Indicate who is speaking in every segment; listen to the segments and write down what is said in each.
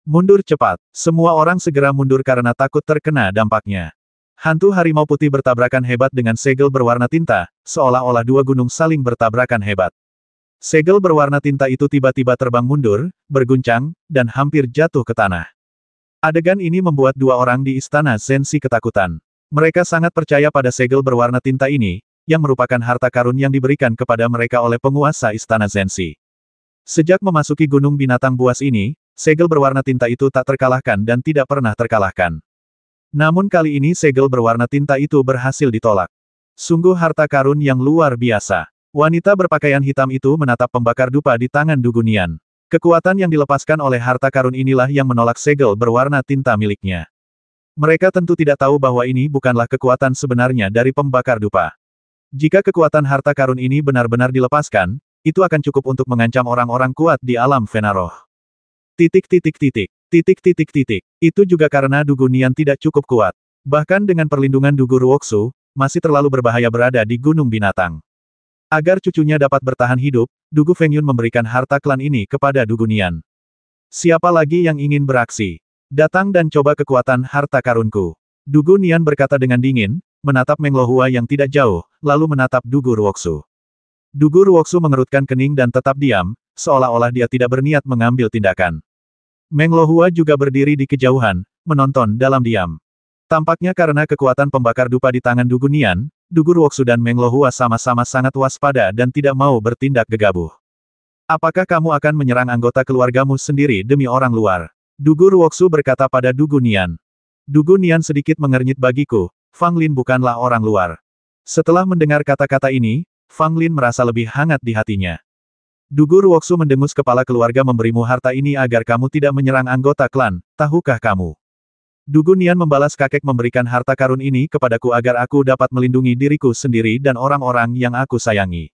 Speaker 1: Mundur cepat. Semua orang segera mundur karena takut terkena dampaknya. Hantu harimau putih bertabrakan hebat dengan segel berwarna tinta, seolah-olah dua gunung saling bertabrakan hebat. Segel berwarna tinta itu tiba-tiba terbang mundur, berguncang, dan hampir jatuh ke tanah. Adegan ini membuat dua orang di istana Zenshi ketakutan. Mereka sangat percaya pada segel berwarna tinta ini, yang merupakan harta karun yang diberikan kepada mereka oleh penguasa istana Zenshi. Sejak memasuki gunung binatang buas ini, segel berwarna tinta itu tak terkalahkan dan tidak pernah terkalahkan. Namun kali ini segel berwarna tinta itu berhasil ditolak. Sungguh harta karun yang luar biasa. Wanita berpakaian hitam itu menatap pembakar dupa di tangan Dugunian. Kekuatan yang dilepaskan oleh harta karun inilah yang menolak segel berwarna tinta miliknya. Mereka tentu tidak tahu bahwa ini bukanlah kekuatan sebenarnya dari pembakar dupa. Jika kekuatan harta karun ini benar-benar dilepaskan, itu akan cukup untuk mengancam orang-orang kuat di alam Venaroh. Itu juga karena Dugunian tidak cukup kuat. Bahkan dengan perlindungan Dugu Ruoksu, masih terlalu berbahaya berada di gunung binatang. Agar cucunya dapat bertahan hidup, Dugu Fengyun memberikan harta klan ini kepada Dugunian. Siapa lagi yang ingin beraksi? Datang dan coba kekuatan harta karunku. Dugunian berkata dengan dingin, menatap Meng Lohua yang tidak jauh, lalu menatap Dugu Ruoksu. Dugu Ruoksu mengerutkan kening dan tetap diam, seolah-olah dia tidak berniat mengambil tindakan. Meng Lohua juga berdiri di kejauhan, menonton dalam diam. Tampaknya karena kekuatan pembakar dupa di tangan Dugunian, Dugu Ruoksu dan Meng Lohua sama-sama sangat waspada dan tidak mau bertindak gegabah. Apakah kamu akan menyerang anggota keluargamu sendiri demi orang luar? Dugu Ruoksu berkata pada Dugunian. Dugunian sedikit mengernyit bagiku, Fang Lin bukanlah orang luar. Setelah mendengar kata-kata ini, Fang Lin merasa lebih hangat di hatinya. Dugu Ruoksu mendengus kepala keluarga memberimu harta ini agar kamu tidak menyerang anggota klan, tahukah kamu? Dugunian membalas kakek memberikan harta karun ini kepadaku agar aku dapat melindungi diriku sendiri dan orang-orang yang aku sayangi.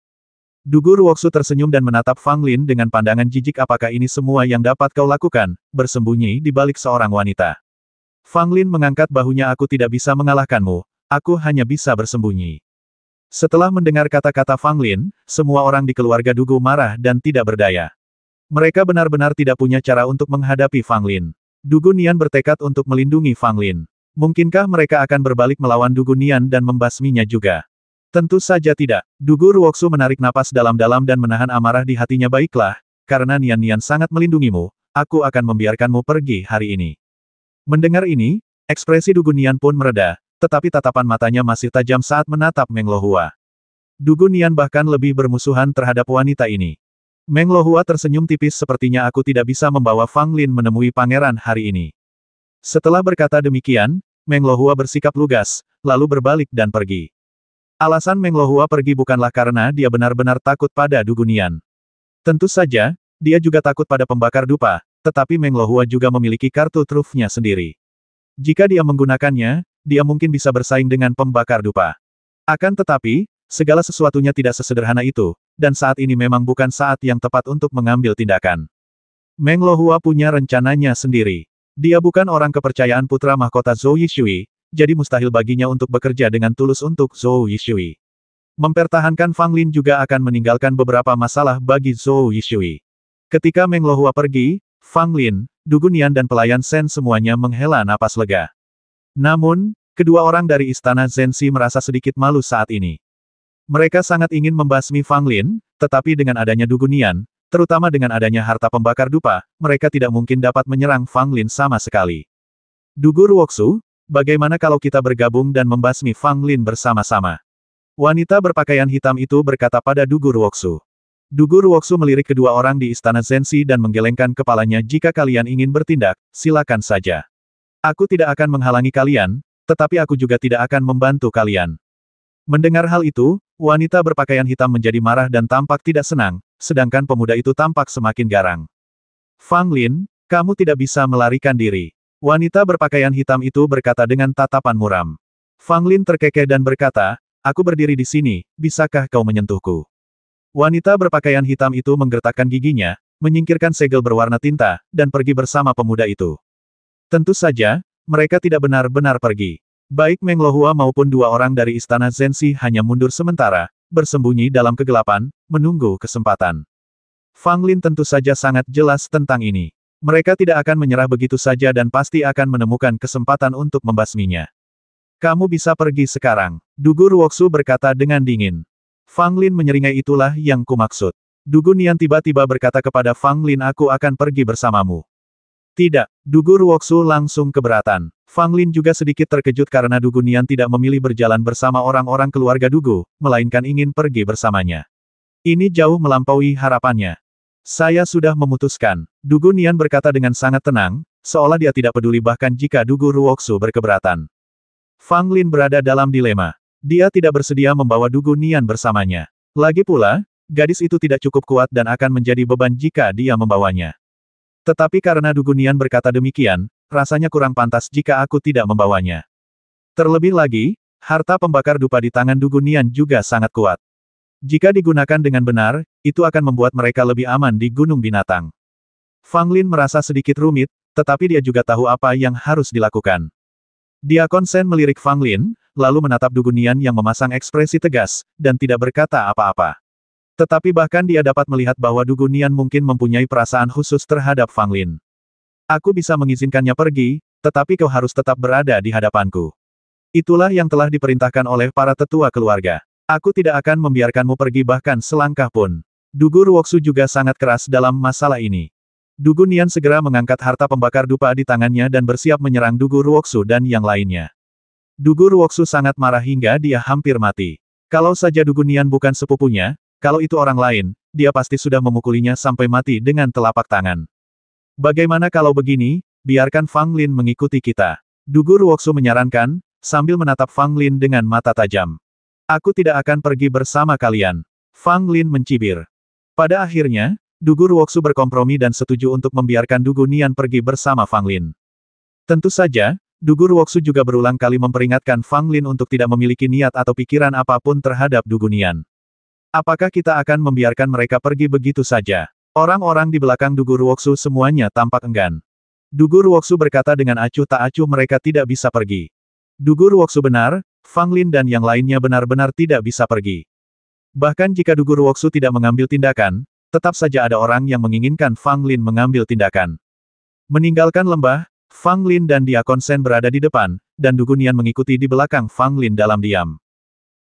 Speaker 1: Dugu Ruoksu tersenyum dan menatap Fang Lin dengan pandangan jijik. Apakah ini semua yang dapat kau lakukan, bersembunyi di balik seorang wanita? Fang Lin mengangkat bahunya. Aku tidak bisa mengalahkanmu, aku hanya bisa bersembunyi. Setelah mendengar kata-kata Fang Lin, semua orang di keluarga Dugu marah dan tidak berdaya. Mereka benar-benar tidak punya cara untuk menghadapi Fang Lin. Dugunian bertekad untuk melindungi Fang Lin. Mungkinkah mereka akan berbalik melawan Dugunian dan membasminya juga? Tentu saja tidak. Dugu Ruoksu menarik napas dalam-dalam dan menahan amarah di hatinya. Baiklah, karena Nian-Nian sangat melindungimu, aku akan membiarkanmu pergi hari ini. Mendengar ini, ekspresi Dugunian pun mereda, tetapi tatapan matanya masih tajam saat menatap Meng Lohua. Dugunian bahkan lebih bermusuhan terhadap wanita ini. Meng Lohua tersenyum tipis. Sepertinya aku tidak bisa membawa Fang Lin menemui pangeran hari ini. Setelah berkata demikian, Meng Lohua bersikap lugas, lalu berbalik dan pergi. Alasan Meng Lohua pergi bukanlah karena dia benar-benar takut pada Dugunian. Tentu saja, dia juga takut pada pembakar dupa, tetapi Meng Lohua juga memiliki kartu trufnya sendiri. Jika dia menggunakannya, dia mungkin bisa bersaing dengan pembakar dupa. Akan tetapi, segala sesuatunya tidak sesederhana itu, dan saat ini memang bukan saat yang tepat untuk mengambil tindakan. Meng Lohua punya rencananya sendiri. Dia bukan orang kepercayaan putra mahkota Zhou Yishui, jadi mustahil baginya untuk bekerja dengan tulus untuk Zhou Yishui. Mempertahankan Fang Lin juga akan meninggalkan beberapa masalah bagi Zhou Yishui. Ketika Meng Lohua pergi, Fang Lin, Dugunian dan pelayan Sen semuanya menghela napas lega. Namun, kedua orang dari istana Zenshi merasa sedikit malu saat ini. Mereka sangat ingin membasmi Fang Lin, tetapi dengan adanya Dugunian, terutama dengan adanya harta pembakar dupa, mereka tidak mungkin dapat menyerang Fang Lin sama sekali. Dugu Ruoksu, bagaimana kalau kita bergabung dan membasmi Fang Lin bersama-sama? Wanita berpakaian hitam itu berkata pada Dugu Ruoksu. Dugu Ruoksu melirik kedua orang di istana Zenshi dan menggelengkan kepalanya. Jika kalian ingin bertindak, silakan saja. Aku tidak akan menghalangi kalian, tetapi aku juga tidak akan membantu kalian. Mendengar hal itu, wanita berpakaian hitam menjadi marah dan tampak tidak senang, sedangkan pemuda itu tampak semakin garang. Fang Lin, kamu tidak bisa melarikan diri. Wanita berpakaian hitam itu berkata dengan tatapan muram. Fang Lin terkekeh dan berkata, aku berdiri di sini, bisakah kau menyentuhku? Wanita berpakaian hitam itu menggertakkan giginya, menyingkirkan segel berwarna tinta, dan pergi bersama pemuda itu. Tentu saja, mereka tidak benar-benar pergi. Baik Meng Lohua maupun dua orang dari istana Zenshi hanya mundur sementara, bersembunyi dalam kegelapan, menunggu kesempatan. Fang Lin tentu saja sangat jelas tentang ini. Mereka tidak akan menyerah begitu saja dan pasti akan menemukan kesempatan untuk membasminya. Kamu bisa pergi sekarang. Dugu Ruoksu berkata dengan dingin. Fang Lin menyeringai, itulah yang kumaksud. Dugu Nian tiba-tiba berkata kepada Fang Lin, aku akan pergi bersamamu. Tidak, Dugu Ruoksu langsung keberatan. Fang Lin juga sedikit terkejut karena Dugu Nian tidak memilih berjalan bersama orang-orang keluarga Dugu, melainkan ingin pergi bersamanya. Ini jauh melampaui harapannya. Saya sudah memutuskan. Dugu Nian berkata dengan sangat tenang, seolah dia tidak peduli bahkan jika Dugu Ruoksu berkeberatan. Fang Lin berada dalam dilema. Dia tidak bersedia membawa Dugu Nian bersamanya. Lagi pula, gadis itu tidak cukup kuat dan akan menjadi beban jika dia membawanya. Tetapi karena Dugu Nian berkata demikian, rasanya kurang pantas jika aku tidak membawanya. Terlebih lagi, harta pembakar dupa di tangan Dugu Nian juga sangat kuat. Jika digunakan dengan benar, itu akan membuat mereka lebih aman di Gunung Binatang. Fang Lin merasa sedikit rumit, tetapi dia juga tahu apa yang harus dilakukan. Diakon Shen melirik Fang Lin, lalu menatap Dugu Nian yang memasang ekspresi tegas, dan tidak berkata apa-apa. Tetapi bahkan dia dapat melihat bahwa Dugu Nian mungkin mempunyai perasaan khusus terhadap Fang Lin. Aku bisa mengizinkannya pergi, tetapi kau harus tetap berada di hadapanku. Itulah yang telah diperintahkan oleh para tetua keluarga. Aku tidak akan membiarkanmu pergi bahkan selangkah pun. Dugu Ruoksu juga sangat keras dalam masalah ini. Dugu Nian segera mengangkat harta pembakar dupa di tangannya dan bersiap menyerang Dugu Ruoksu dan yang lainnya. Dugu Ruoksu sangat marah hingga dia hampir mati. Kalau saja Dugu Nian bukan sepupunya, kalau itu orang lain, dia pasti sudah memukulinya sampai mati dengan telapak tangan. Bagaimana kalau begini, biarkan Fang Lin mengikuti kita. Dugu Ruoksu menyarankan, sambil menatap Fang Lin dengan mata tajam. Aku tidak akan pergi bersama kalian. Fang Lin mencibir. Pada akhirnya, Dugu Ruoksu berkompromi dan setuju untuk membiarkan Dugu Nian pergi bersama Fang Lin. Tentu saja, Dugu Ruoksu juga berulang kali memperingatkan Fang Lin untuk tidak memiliki niat atau pikiran apapun terhadap Dugu Nian. Apakah kita akan membiarkan mereka pergi begitu saja? Orang-orang di belakang Dugu Ruoksu semuanya tampak enggan. Dugu Ruoksu berkata dengan acuh tak acuh, mereka tidak bisa pergi. Dugu Ruoksu benar, Fang Lin dan yang lainnya benar-benar tidak bisa pergi. Bahkan jika Dugu Ruoksu tidak mengambil tindakan, tetap saja ada orang yang menginginkan Fang Lin mengambil tindakan. Meninggalkan lembah, Fang Lin dan Diakon Shen berada di depan, dan Dugu Nian mengikuti di belakang Fang Lin dalam diam.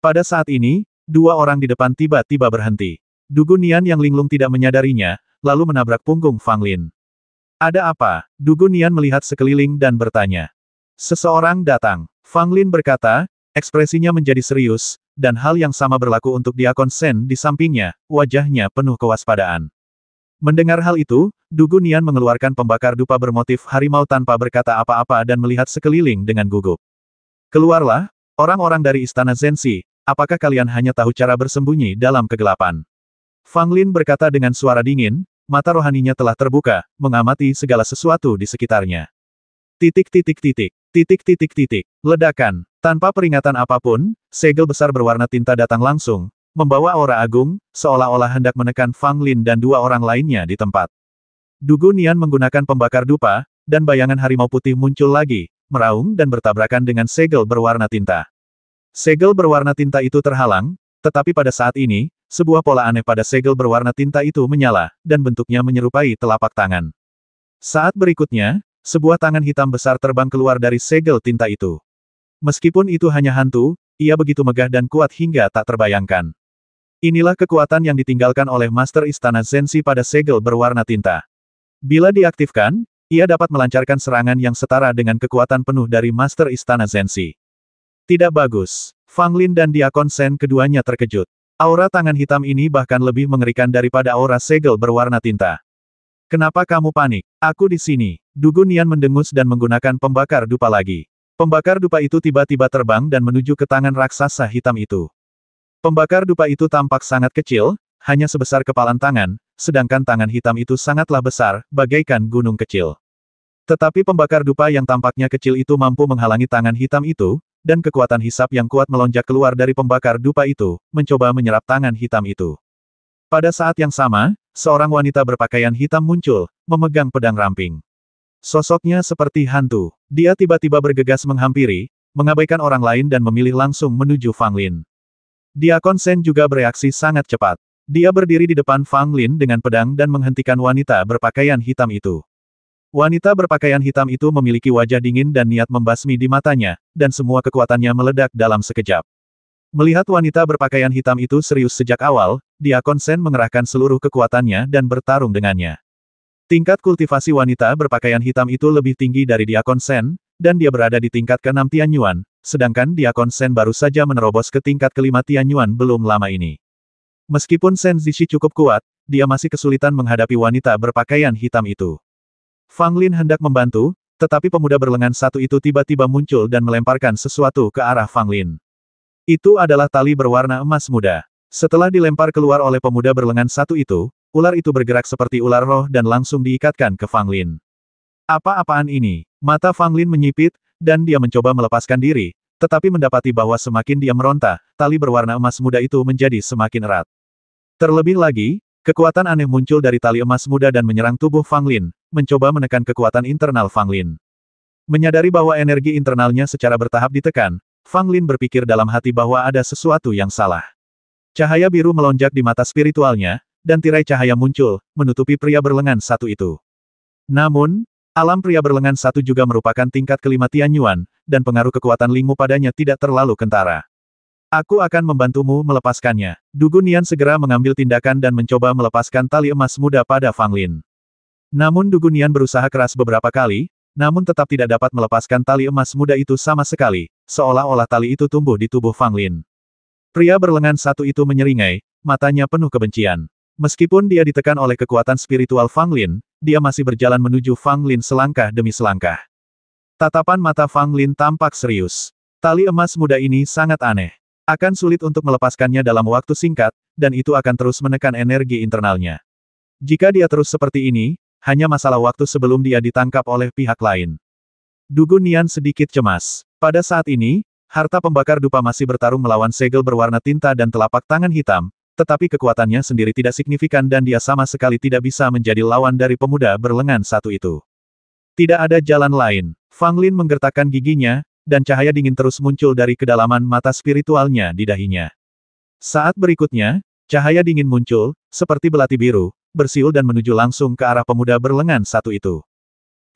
Speaker 1: Pada saat ini, dua orang di depan tiba-tiba berhenti. Dugu Nian yang linglung tidak menyadarinya, lalu menabrak punggung Fang Lin. Ada apa? Dugu Nian melihat sekeliling dan bertanya. Seseorang datang. Fang Lin berkata, ekspresinya menjadi serius, dan hal yang sama berlaku untuk Diakon Shen di sampingnya, wajahnya penuh kewaspadaan. Mendengar hal itu, Dugu Nian mengeluarkan pembakar dupa bermotif harimau tanpa berkata apa-apa dan melihat sekeliling dengan gugup. Keluarlah, orang-orang dari Istana Zenshi, apakah kalian hanya tahu cara bersembunyi dalam kegelapan? Fang Lin berkata dengan suara dingin, mata rohaninya telah terbuka, mengamati segala sesuatu di sekitarnya. Ledakan. Tanpa peringatan apapun, segel besar berwarna tinta datang langsung, membawa aura agung, seolah-olah hendak menekan Fang Lin dan dua orang lainnya di tempat. Dugu Nian menggunakan pembakar dupa, dan bayangan harimau putih muncul lagi, meraung dan bertabrakan dengan segel berwarna tinta. Segel berwarna tinta itu terhalang, tetapi pada saat ini, sebuah pola aneh pada segel berwarna tinta itu menyala, dan bentuknya menyerupai telapak tangan. Saat berikutnya, sebuah tangan hitam besar terbang keluar dari segel tinta itu. Meskipun itu hanya hantu, ia begitu megah dan kuat hingga tak terbayangkan. Inilah kekuatan yang ditinggalkan oleh Master Istana Zenshi pada segel berwarna tinta. Bila diaktifkan, ia dapat melancarkan serangan yang setara dengan kekuatan penuh dari Master Istana Zenshi. Tidak bagus. Fang Lin dan Diakon Shen keduanya terkejut. Aura tangan hitam ini bahkan lebih mengerikan daripada aura segel berwarna tinta. Kenapa kamu panik? Aku di sini. Dugu Nian mendengus dan menggunakan pembakar dupa lagi. Pembakar dupa itu tiba-tiba terbang dan menuju ke tangan raksasa hitam itu. Pembakar dupa itu tampak sangat kecil, hanya sebesar kepalan tangan, sedangkan tangan hitam itu sangatlah besar, bagaikan gunung kecil. Tetapi pembakar dupa yang tampaknya kecil itu mampu menghalangi tangan hitam itu, dan kekuatan hisap yang kuat melonjak keluar dari pembakar dupa itu, mencoba menyerap tangan hitam itu. Pada saat yang sama, seorang wanita berpakaian hitam muncul, memegang pedang ramping. Sosoknya seperti hantu. Dia tiba-tiba bergegas menghampiri, mengabaikan orang lain dan memilih langsung menuju Fang Lin. Diakon Shen juga bereaksi sangat cepat. Dia berdiri di depan Fang Lin dengan pedang dan menghentikan wanita berpakaian hitam itu. Wanita berpakaian hitam itu memiliki wajah dingin dan niat membasmi di matanya, dan semua kekuatannya meledak dalam sekejap. Melihat wanita berpakaian hitam itu serius sejak awal, Diakon Shen mengerahkan seluruh kekuatannya dan bertarung dengannya. Tingkat kultivasi wanita berpakaian hitam itu lebih tinggi dari Diakon Shen, dan dia berada di tingkat ke-6 Tianyuan, sedangkan Diakon Shen baru saja menerobos ke tingkat ke-5 Tianyuan belum lama ini. Meskipun Shen Zishi cukup kuat, dia masih kesulitan menghadapi wanita berpakaian hitam itu. Fang Lin hendak membantu, tetapi pemuda berlengan satu itu tiba-tiba muncul dan melemparkan sesuatu ke arah Fang Lin. Itu adalah tali berwarna emas muda. Setelah dilempar keluar oleh pemuda berlengan satu itu, ular itu bergerak seperti ular roh dan langsung diikatkan ke Fang Lin. Apa-apaan ini? Mata Fang Lin menyipit, dan dia mencoba melepaskan diri, tetapi mendapati bahwa semakin dia meronta, tali berwarna emas muda itu menjadi semakin erat. Terlebih lagi, kekuatan aneh muncul dari tali emas muda dan menyerang tubuh Fang Lin, mencoba menekan kekuatan internal Fang Lin. Menyadari bahwa energi internalnya secara bertahap ditekan, Fang Lin berpikir dalam hati bahwa ada sesuatu yang salah. Cahaya biru melonjak di mata spiritualnya, dan tirai cahaya muncul, menutupi pria berlengan satu itu. Namun, alam pria berlengan satu juga merupakan tingkat ke-5 Tianyuan, dan pengaruh kekuatan Lingmu padanya tidak terlalu kentara. Aku akan membantumu melepaskannya. Dugu Nian segera mengambil tindakan dan mencoba melepaskan tali emas muda pada Fang Lin. Namun Dugu Nian berusaha keras beberapa kali, namun tetap tidak dapat melepaskan tali emas muda itu sama sekali, seolah-olah tali itu tumbuh di tubuh Fang Lin. Pria berlengan satu itu menyeringai, matanya penuh kebencian. Meskipun dia ditekan oleh kekuatan spiritual Fang Lin, dia masih berjalan menuju Fang Lin selangkah demi selangkah. Tatapan mata Fang Lin tampak serius. Tali emas muda ini sangat aneh. Akan sulit untuk melepaskannya dalam waktu singkat, dan itu akan terus menekan energi internalnya. Jika dia terus seperti ini, hanya masalah waktu sebelum dia ditangkap oleh pihak lain. Dugu Nian sedikit cemas. Pada saat ini, harta pembakar dupa masih bertarung melawan segel berwarna tinta dan telapak tangan hitam, tetapi kekuatannya sendiri tidak signifikan dan dia sama sekali tidak bisa menjadi lawan dari pemuda berlengan satu itu. Tidak ada jalan lain. Fang Lin menggertakkan giginya, dan cahaya dingin terus muncul dari kedalaman mata spiritualnya di dahinya. Saat berikutnya, cahaya dingin muncul, seperti belati biru, bersiul dan menuju langsung ke arah pemuda berlengan satu itu.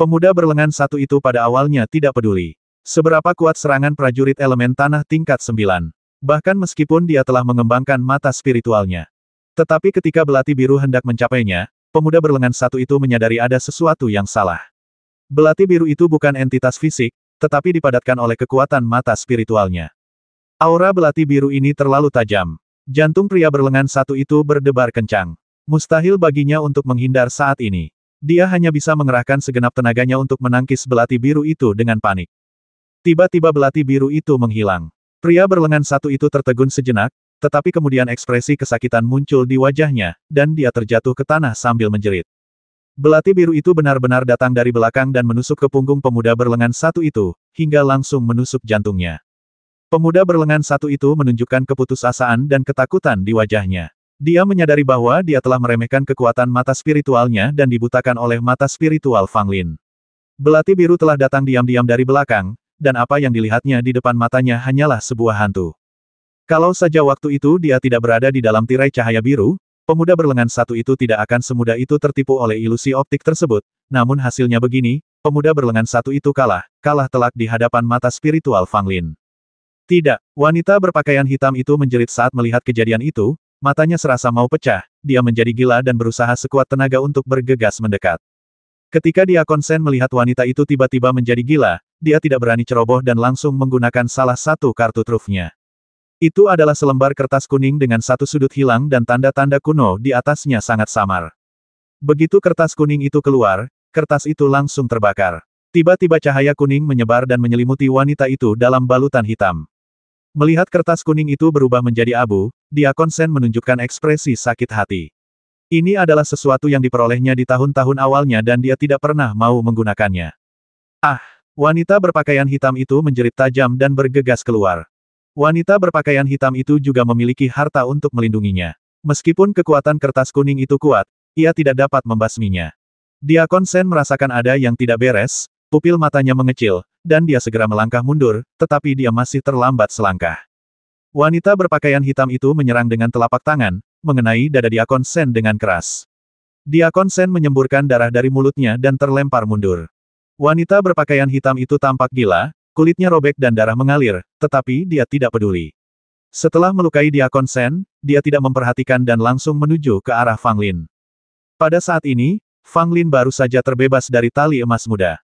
Speaker 1: Pemuda berlengan satu itu pada awalnya tidak peduli seberapa kuat serangan prajurit elemen tanah tingkat 9. Bahkan meskipun dia telah mengembangkan mata spiritualnya. Tetapi ketika belati biru hendak mencapainya, pemuda berlengan satu itu menyadari ada sesuatu yang salah. Belati biru itu bukan entitas fisik, tetapi dipadatkan oleh kekuatan mata spiritualnya. Aura belati biru ini terlalu tajam. Jantung pria berlengan satu itu berdebar kencang. Mustahil baginya untuk menghindar saat ini. Dia hanya bisa mengerahkan segenap tenaganya untuk menangkis belati biru itu dengan panik. Tiba-tiba belati biru itu menghilang. Pria berlengan satu itu tertegun sejenak, tetapi kemudian ekspresi kesakitan muncul di wajahnya, dan dia terjatuh ke tanah sambil menjerit. Belati biru itu benar-benar datang dari belakang dan menusuk ke punggung pemuda berlengan satu itu, hingga langsung menusuk jantungnya. Pemuda berlengan satu itu menunjukkan keputusasaan dan ketakutan di wajahnya. Dia menyadari bahwa dia telah meremehkan kekuatan mata spiritualnya dan dibutakan oleh mata spiritual Fang Lin. Belati biru telah datang diam-diam dari belakang, dan apa yang dilihatnya di depan matanya hanyalah sebuah hantu. Kalau saja waktu itu dia tidak berada di dalam tirai cahaya biru, pemuda berlengan satu itu tidak akan semudah itu tertipu oleh ilusi optik tersebut, namun hasilnya begini, pemuda berlengan satu itu kalah telak di hadapan mata spiritual Fang Lin. Tidak, wanita berpakaian hitam itu menjerit saat melihat kejadian itu, matanya serasa mau pecah, dia menjadi gila dan berusaha sekuat tenaga untuk bergegas mendekat. Ketika Diakon Shen melihat wanita itu tiba-tiba menjadi gila, dia tidak berani ceroboh dan langsung menggunakan salah satu kartu trufnya. Itu adalah selembar kertas kuning dengan satu sudut hilang dan tanda-tanda kuno di atasnya sangat samar. Begitu kertas kuning itu keluar, kertas itu langsung terbakar. Tiba-tiba cahaya kuning menyebar dan menyelimuti wanita itu dalam balutan hitam. Melihat kertas kuning itu berubah menjadi abu, Diakon Shen menunjukkan ekspresi sakit hati. Ini adalah sesuatu yang diperolehnya di tahun-tahun awalnya dan dia tidak pernah mau menggunakannya. Ah! Wanita berpakaian hitam itu menjerit tajam dan bergegas keluar. Wanita berpakaian hitam itu juga memiliki harta untuk melindunginya. Meskipun kekuatan kertas kuning itu kuat, ia tidak dapat membasminya. Diakon Shen merasakan ada yang tidak beres, pupil matanya mengecil, dan dia segera melangkah mundur, tetapi dia masih terlambat selangkah. Wanita berpakaian hitam itu menyerang dengan telapak tangan, mengenai dada Diakon Shen dengan keras. Diakon Sen menyemburkan darah dari mulutnya dan terlempar mundur. Wanita berpakaian hitam itu tampak gila, kulitnya robek dan darah mengalir, tetapi dia tidak peduli. Setelah melukai Diakon Sen, dia tidak memperhatikan dan langsung menuju ke arah Fang Lin. Pada saat ini, Fang Lin baru saja terbebas dari tali emas muda.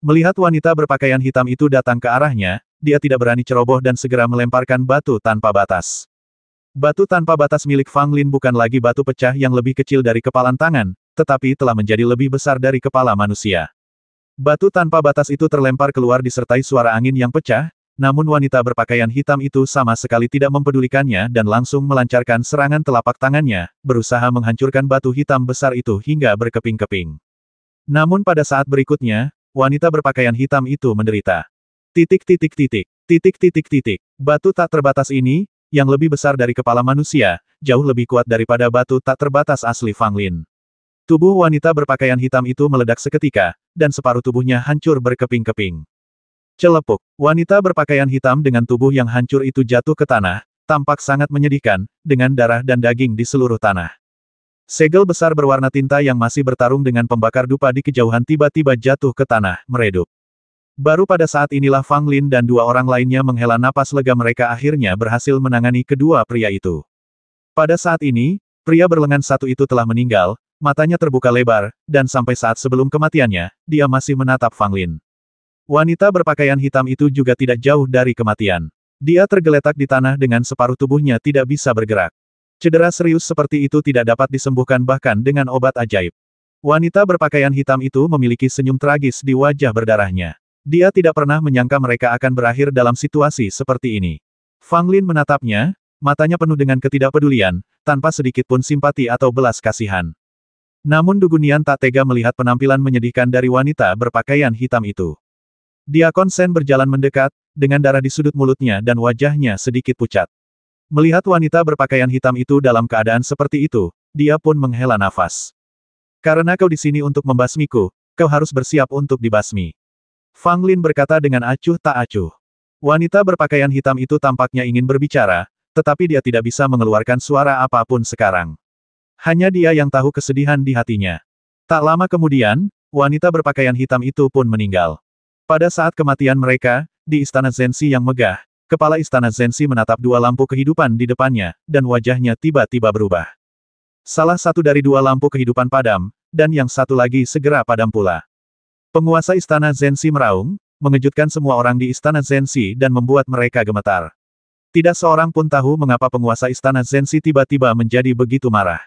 Speaker 1: Melihat wanita berpakaian hitam itu datang ke arahnya, dia tidak berani ceroboh dan segera melemparkan batu tanpa batas. Batu tanpa batas milik Fang Lin bukan lagi batu pecah yang lebih kecil dari kepalan tangan, tetapi telah menjadi lebih besar dari kepala manusia. Batu tanpa batas itu terlempar keluar disertai suara angin yang pecah, namun wanita berpakaian hitam itu sama sekali tidak mempedulikannya dan langsung melancarkan serangan telapak tangannya, berusaha menghancurkan batu hitam besar itu hingga berkeping-keping. Namun pada saat berikutnya, wanita berpakaian hitam itu menderita. Batu tak terbatas ini, yang lebih besar dari kepala manusia, jauh lebih kuat daripada batu tak terbatas asli Fang Lin. Tubuh wanita berpakaian hitam itu meledak seketika, dan separuh tubuhnya hancur berkeping-keping. Celepuk, wanita berpakaian hitam dengan tubuh yang hancur itu jatuh ke tanah, tampak sangat menyedihkan, dengan darah dan daging di seluruh tanah. Segel besar berwarna tinta yang masih bertarung dengan pembakar dupa di kejauhan tiba-tiba jatuh ke tanah, meredup. Baru pada saat inilah Fang Lin dan dua orang lainnya menghela napas lega, mereka akhirnya berhasil menangani kedua pria itu. Pada saat ini, pria berlengan satu itu telah meninggal, matanya terbuka lebar, dan sampai saat sebelum kematiannya, dia masih menatap Fang Lin. Wanita berpakaian hitam itu juga tidak jauh dari kematian. Dia tergeletak di tanah dengan separuh tubuhnya tidak bisa bergerak. Cedera serius seperti itu tidak dapat disembuhkan bahkan dengan obat ajaib. Wanita berpakaian hitam itu memiliki senyum tragis di wajah berdarahnya. Dia tidak pernah menyangka mereka akan berakhir dalam situasi seperti ini. Fang Lin menatapnya, matanya penuh dengan ketidakpedulian, tanpa sedikit pun simpati atau belas kasihan. Namun Dugunian tak tega melihat penampilan menyedihkan dari wanita berpakaian hitam itu. Diakon Sen berjalan mendekat, dengan darah di sudut mulutnya dan wajahnya sedikit pucat. Melihat wanita berpakaian hitam itu dalam keadaan seperti itu, dia pun menghela nafas. Karena kau di sini untuk membasmiku, kau harus bersiap untuk dibasmi. Fang Lin berkata dengan acuh tak acuh. Wanita berpakaian hitam itu tampaknya ingin berbicara, tetapi dia tidak bisa mengeluarkan suara apapun sekarang. Hanya dia yang tahu kesedihan di hatinya. Tak lama kemudian, wanita berpakaian hitam itu pun meninggal. Pada saat kematian mereka, di Istana Zensi yang megah, kepala Istana Zensi menatap dua lampu kehidupan di depannya, dan wajahnya tiba-tiba berubah. Salah satu dari dua lampu kehidupan padam, dan yang satu lagi segera padam pula. Penguasa Istana Zensi meraung, mengejutkan semua orang di Istana Zensi dan membuat mereka gemetar. Tidak seorang pun tahu mengapa penguasa Istana Zensi tiba-tiba menjadi begitu marah.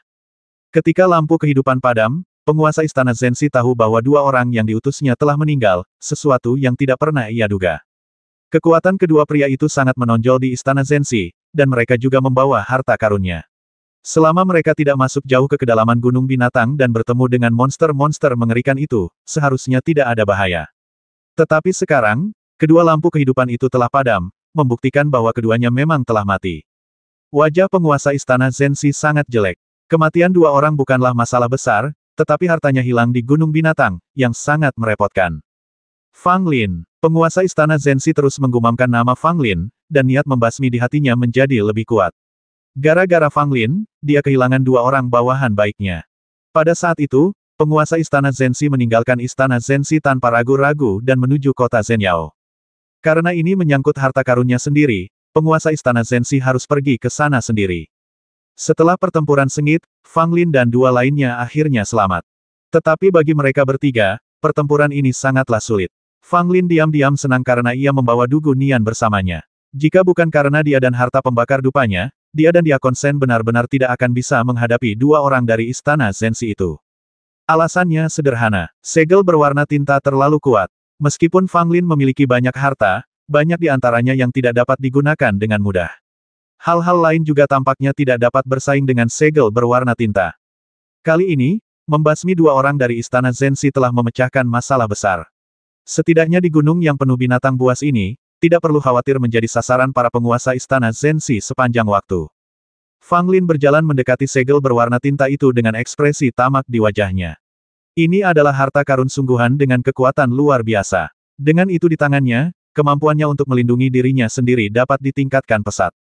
Speaker 1: Ketika lampu kehidupan padam, penguasa Istana Zensi tahu bahwa dua orang yang diutusnya telah meninggal, sesuatu yang tidak pernah ia duga. Kekuatan kedua pria itu sangat menonjol di Istana Zensi, dan mereka juga membawa harta karunnya. Selama mereka tidak masuk jauh ke kedalaman gunung binatang dan bertemu dengan monster-monster mengerikan itu, seharusnya tidak ada bahaya. Tetapi sekarang, kedua lampu kehidupan itu telah padam, membuktikan bahwa keduanya memang telah mati. Wajah penguasa Istana Zensi sangat jelek. Kematian dua orang bukanlah masalah besar, tetapi hartanya hilang di gunung binatang, yang sangat merepotkan. Fang Lin, penguasa Istana Zensi terus menggumamkan nama Fang Lin, dan niat membasmi di hatinya menjadi lebih kuat. Gara-gara Fang Lin, dia kehilangan dua orang bawahan baiknya. Pada saat itu, penguasa Istana Zensi meninggalkan Istana Zensi tanpa ragu-ragu dan menuju kota Zenyao. Karena ini menyangkut harta karunnya sendiri, penguasa Istana Zensi harus pergi ke sana sendiri. Setelah pertempuran sengit, Fang Lin dan dua lainnya akhirnya selamat. Tetapi bagi mereka bertiga, pertempuran ini sangatlah sulit. Fang Lin diam-diam senang karena ia membawa Dugunian bersamanya. Jika bukan karena dia dan harta pembakar dupanya, dia dan Diakon Sen benar-benar tidak akan bisa menghadapi dua orang dari Istana Zensi itu. Alasannya sederhana, segel berwarna tinta terlalu kuat. Meskipun Fang Lin memiliki banyak harta, banyak di antaranya yang tidak dapat digunakan dengan mudah. Hal-hal lain juga tampaknya tidak dapat bersaing dengan segel berwarna tinta. Kali ini, membasmi dua orang dari Istana Zensi telah memecahkan masalah besar. Setidaknya di gunung yang penuh binatang buas ini, tidak perlu khawatir menjadi sasaran para penguasa Istana Zensi sepanjang waktu. Fang Lin berjalan mendekati segel berwarna tinta itu dengan ekspresi tamak di wajahnya. Ini adalah harta karun sungguhan dengan kekuatan luar biasa. Dengan itu di tangannya, kemampuannya untuk melindungi dirinya sendiri dapat ditingkatkan pesat.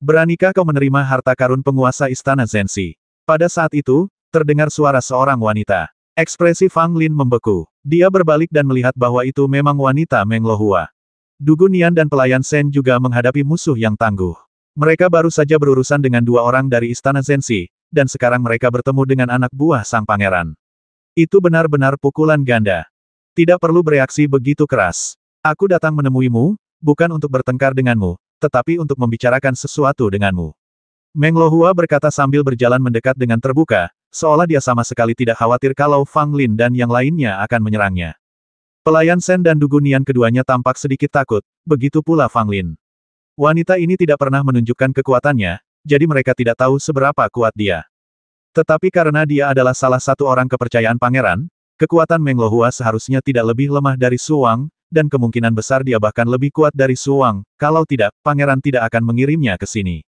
Speaker 1: Beranikah kau menerima harta karun penguasa Istana Zensi? Pada saat itu, Terdengar suara seorang wanita. Ekspresi Fang Lin membeku. Dia berbalik dan melihat bahwa itu memang wanita Meng Lohua. Dugu Nian dan pelayan Shen juga menghadapi musuh yang tangguh. Mereka baru saja berurusan dengan dua orang dari Istana Zenshi, dan sekarang mereka bertemu dengan anak buah sang pangeran. Itu benar-benar pukulan ganda. Tidak perlu bereaksi begitu keras. Aku datang menemuimu, bukan untuk bertengkar denganmu, tetapi untuk membicarakan sesuatu denganmu. Meng Lohua berkata sambil berjalan mendekat dengan terbuka, seolah dia sama sekali tidak khawatir kalau Fang Lin dan yang lainnya akan menyerangnya. Pelayan Shen dan Dugu Nian keduanya tampak sedikit takut, begitu pula Fang Lin. Wanita ini tidak pernah menunjukkan kekuatannya, jadi mereka tidak tahu seberapa kuat dia. Tetapi karena dia adalah salah satu orang kepercayaan pangeran, kekuatan Meng Lohua seharusnya tidak lebih lemah dari Su Wang, dan kemungkinan besar dia bahkan lebih kuat dari Su Wang, kalau tidak, pangeran tidak akan mengirimnya ke sini.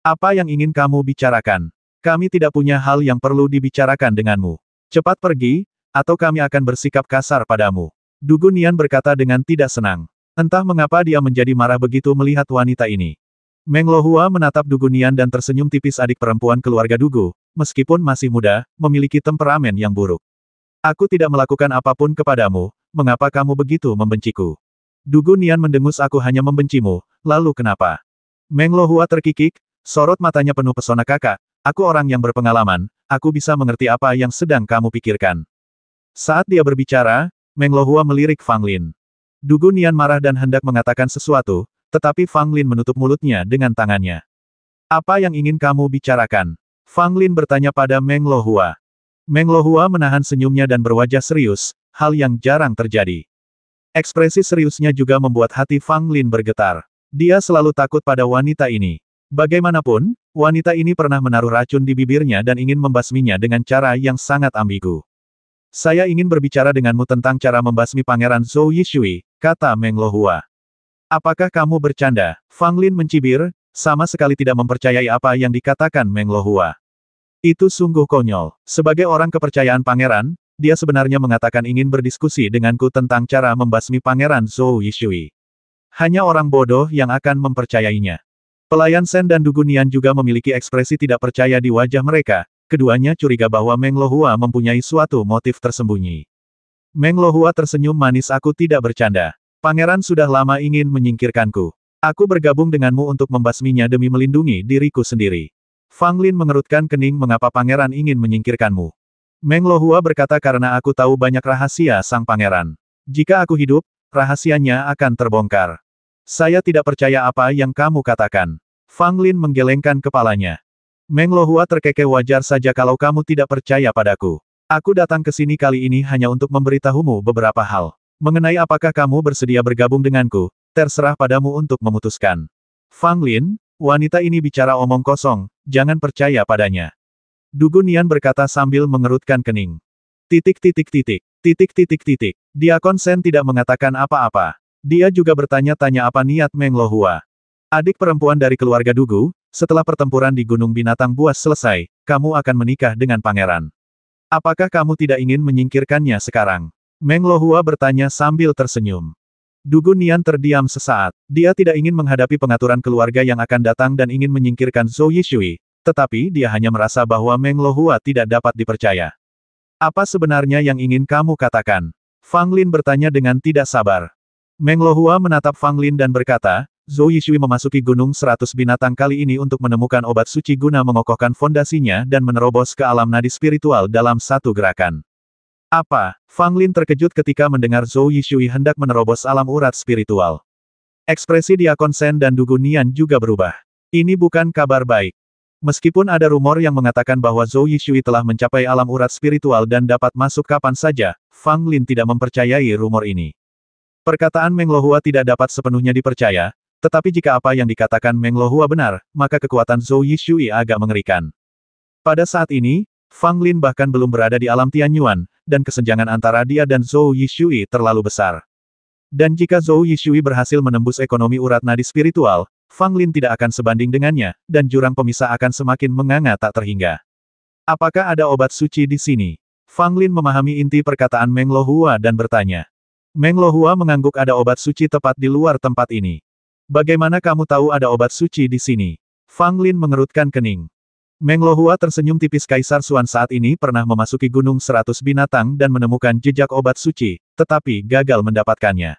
Speaker 1: Apa yang ingin kamu bicarakan? Kami tidak punya hal yang perlu dibicarakan denganmu. Cepat pergi, atau kami akan bersikap kasar padamu. Dugu Nian berkata dengan tidak senang. Entah mengapa dia menjadi marah begitu melihat wanita ini. Meng Lohua menatap Dugu Nian dan tersenyum tipis. Adik perempuan keluarga Dugu, meskipun masih muda, memiliki temperamen yang buruk. Aku tidak melakukan apapun kepadamu, mengapa kamu begitu membenciku? Dugu Nian mendengus. Aku hanya membencimu, lalu kenapa? Meng Lohua terkikik. Sorot matanya penuh pesona. Kakak, aku orang yang berpengalaman, aku bisa mengerti apa yang sedang kamu pikirkan. Saat dia berbicara, Meng Lohua melirik Fang Lin. Dugu Nian marah dan hendak mengatakan sesuatu, tetapi Fang Lin menutup mulutnya dengan tangannya. Apa yang ingin kamu bicarakan? Fang Lin bertanya pada Meng Lohua. Meng Lohua menahan senyumnya dan berwajah serius, hal yang jarang terjadi. Ekspresi seriusnya juga membuat hati Fang Lin bergetar. Dia selalu takut pada wanita ini. Bagaimanapun, wanita ini pernah menaruh racun di bibirnya dan ingin membasminya dengan cara yang sangat ambigu. Saya ingin berbicara denganmu tentang cara membasmi Pangeran Zhou Yishui, kata Meng Lohua. Apakah kamu bercanda? Fang Lin mencibir, sama sekali tidak mempercayai apa yang dikatakan Meng Lohua. Itu sungguh konyol. Sebagai orang kepercayaan pangeran, dia sebenarnya mengatakan ingin berdiskusi denganku tentang cara membasmi Pangeran Zhou Yishui. Hanya orang bodoh yang akan mempercayainya. Pelayan Shen dan Dugu Nian juga memiliki ekspresi tidak percaya di wajah mereka, keduanya curiga bahwa Meng Lohua mempunyai suatu motif tersembunyi. Meng Lohua tersenyum manis. Aku tidak bercanda. Pangeran sudah lama ingin menyingkirkanku. Aku bergabung denganmu untuk membasminya demi melindungi diriku sendiri. Fang Lin mengerutkan kening. Mengapa pangeran ingin menyingkirkanmu? Meng Lohua berkata karena aku tahu banyak rahasia sang pangeran. Jika aku hidup, rahasianya akan terbongkar. Saya tidak percaya apa yang kamu katakan. Fang Lin menggelengkan kepalanya. Meng Lohua terkekeh. Wajar saja kalau kamu tidak percaya padaku. Aku datang ke sini kali ini hanya untuk memberitahumu beberapa hal. Mengenai apakah kamu bersedia bergabung denganku, terserah padamu untuk memutuskan. Fang Lin, wanita ini bicara omong kosong, jangan percaya padanya. Dugu Nian berkata sambil mengerutkan kening. Diakon Shen tidak mengatakan apa-apa. Dia juga bertanya-tanya apa niat Meng Lohua. Adik perempuan dari keluarga Dugu, setelah pertempuran di Gunung Binatang Buas selesai, kamu akan menikah dengan pangeran. Apakah kamu tidak ingin menyingkirkannya sekarang? Meng Lohua bertanya sambil tersenyum. Dugu Nian terdiam sesaat. Dia tidak ingin menghadapi pengaturan keluarga yang akan datang dan ingin menyingkirkan Zhou Yishui, tetapi dia hanya merasa bahwa Meng Lohua tidak dapat dipercaya. Apa sebenarnya yang ingin kamu katakan? Fang Lin bertanya dengan tidak sabar. Meng Lohua menatap Fang Lin dan berkata, Zhou Yishui memasuki Gunung 100 Binatang kali ini untuk menemukan obat suci guna mengokohkan fondasinya dan menerobos ke alam nadi spiritual dalam satu gerakan. Apa? Fang Lin terkejut ketika mendengar Zhou Yishui hendak menerobos alam urat spiritual. Ekspresi Diakon Shen dan Dugu Nian juga berubah. Ini bukan kabar baik. Meskipun ada rumor yang mengatakan bahwa Zhou Yishui telah mencapai alam urat spiritual dan dapat masuk kapan saja, Fang Lin tidak mempercayai rumor ini. Perkataan Meng Lohua tidak dapat sepenuhnya dipercaya, tetapi jika apa yang dikatakan Meng Lohua benar, maka kekuatan Zhou Yishui agak mengerikan. Pada saat ini, Fang Lin bahkan belum berada di alam Tianyuan, dan kesenjangan antara dia dan Zhou Yishui terlalu besar. Dan jika Zhou Yishui berhasil menembus ekonomi urat nadi spiritual, Fang Lin tidak akan sebanding dengannya, dan jurang pemisah akan semakin menganga tak terhingga. Apakah ada obat suci di sini? Fang Lin memahami inti perkataan Meng Lohua dan bertanya. Meng Lohua mengangguk. Ada obat suci tepat di luar tempat ini. Bagaimana kamu tahu ada obat suci di sini? Fang Lin mengerutkan kening. Meng Lohua tersenyum tipis. Kaisar Xuan saat ini pernah memasuki Gunung 100 Binatang dan menemukan jejak obat suci, tetapi gagal mendapatkannya.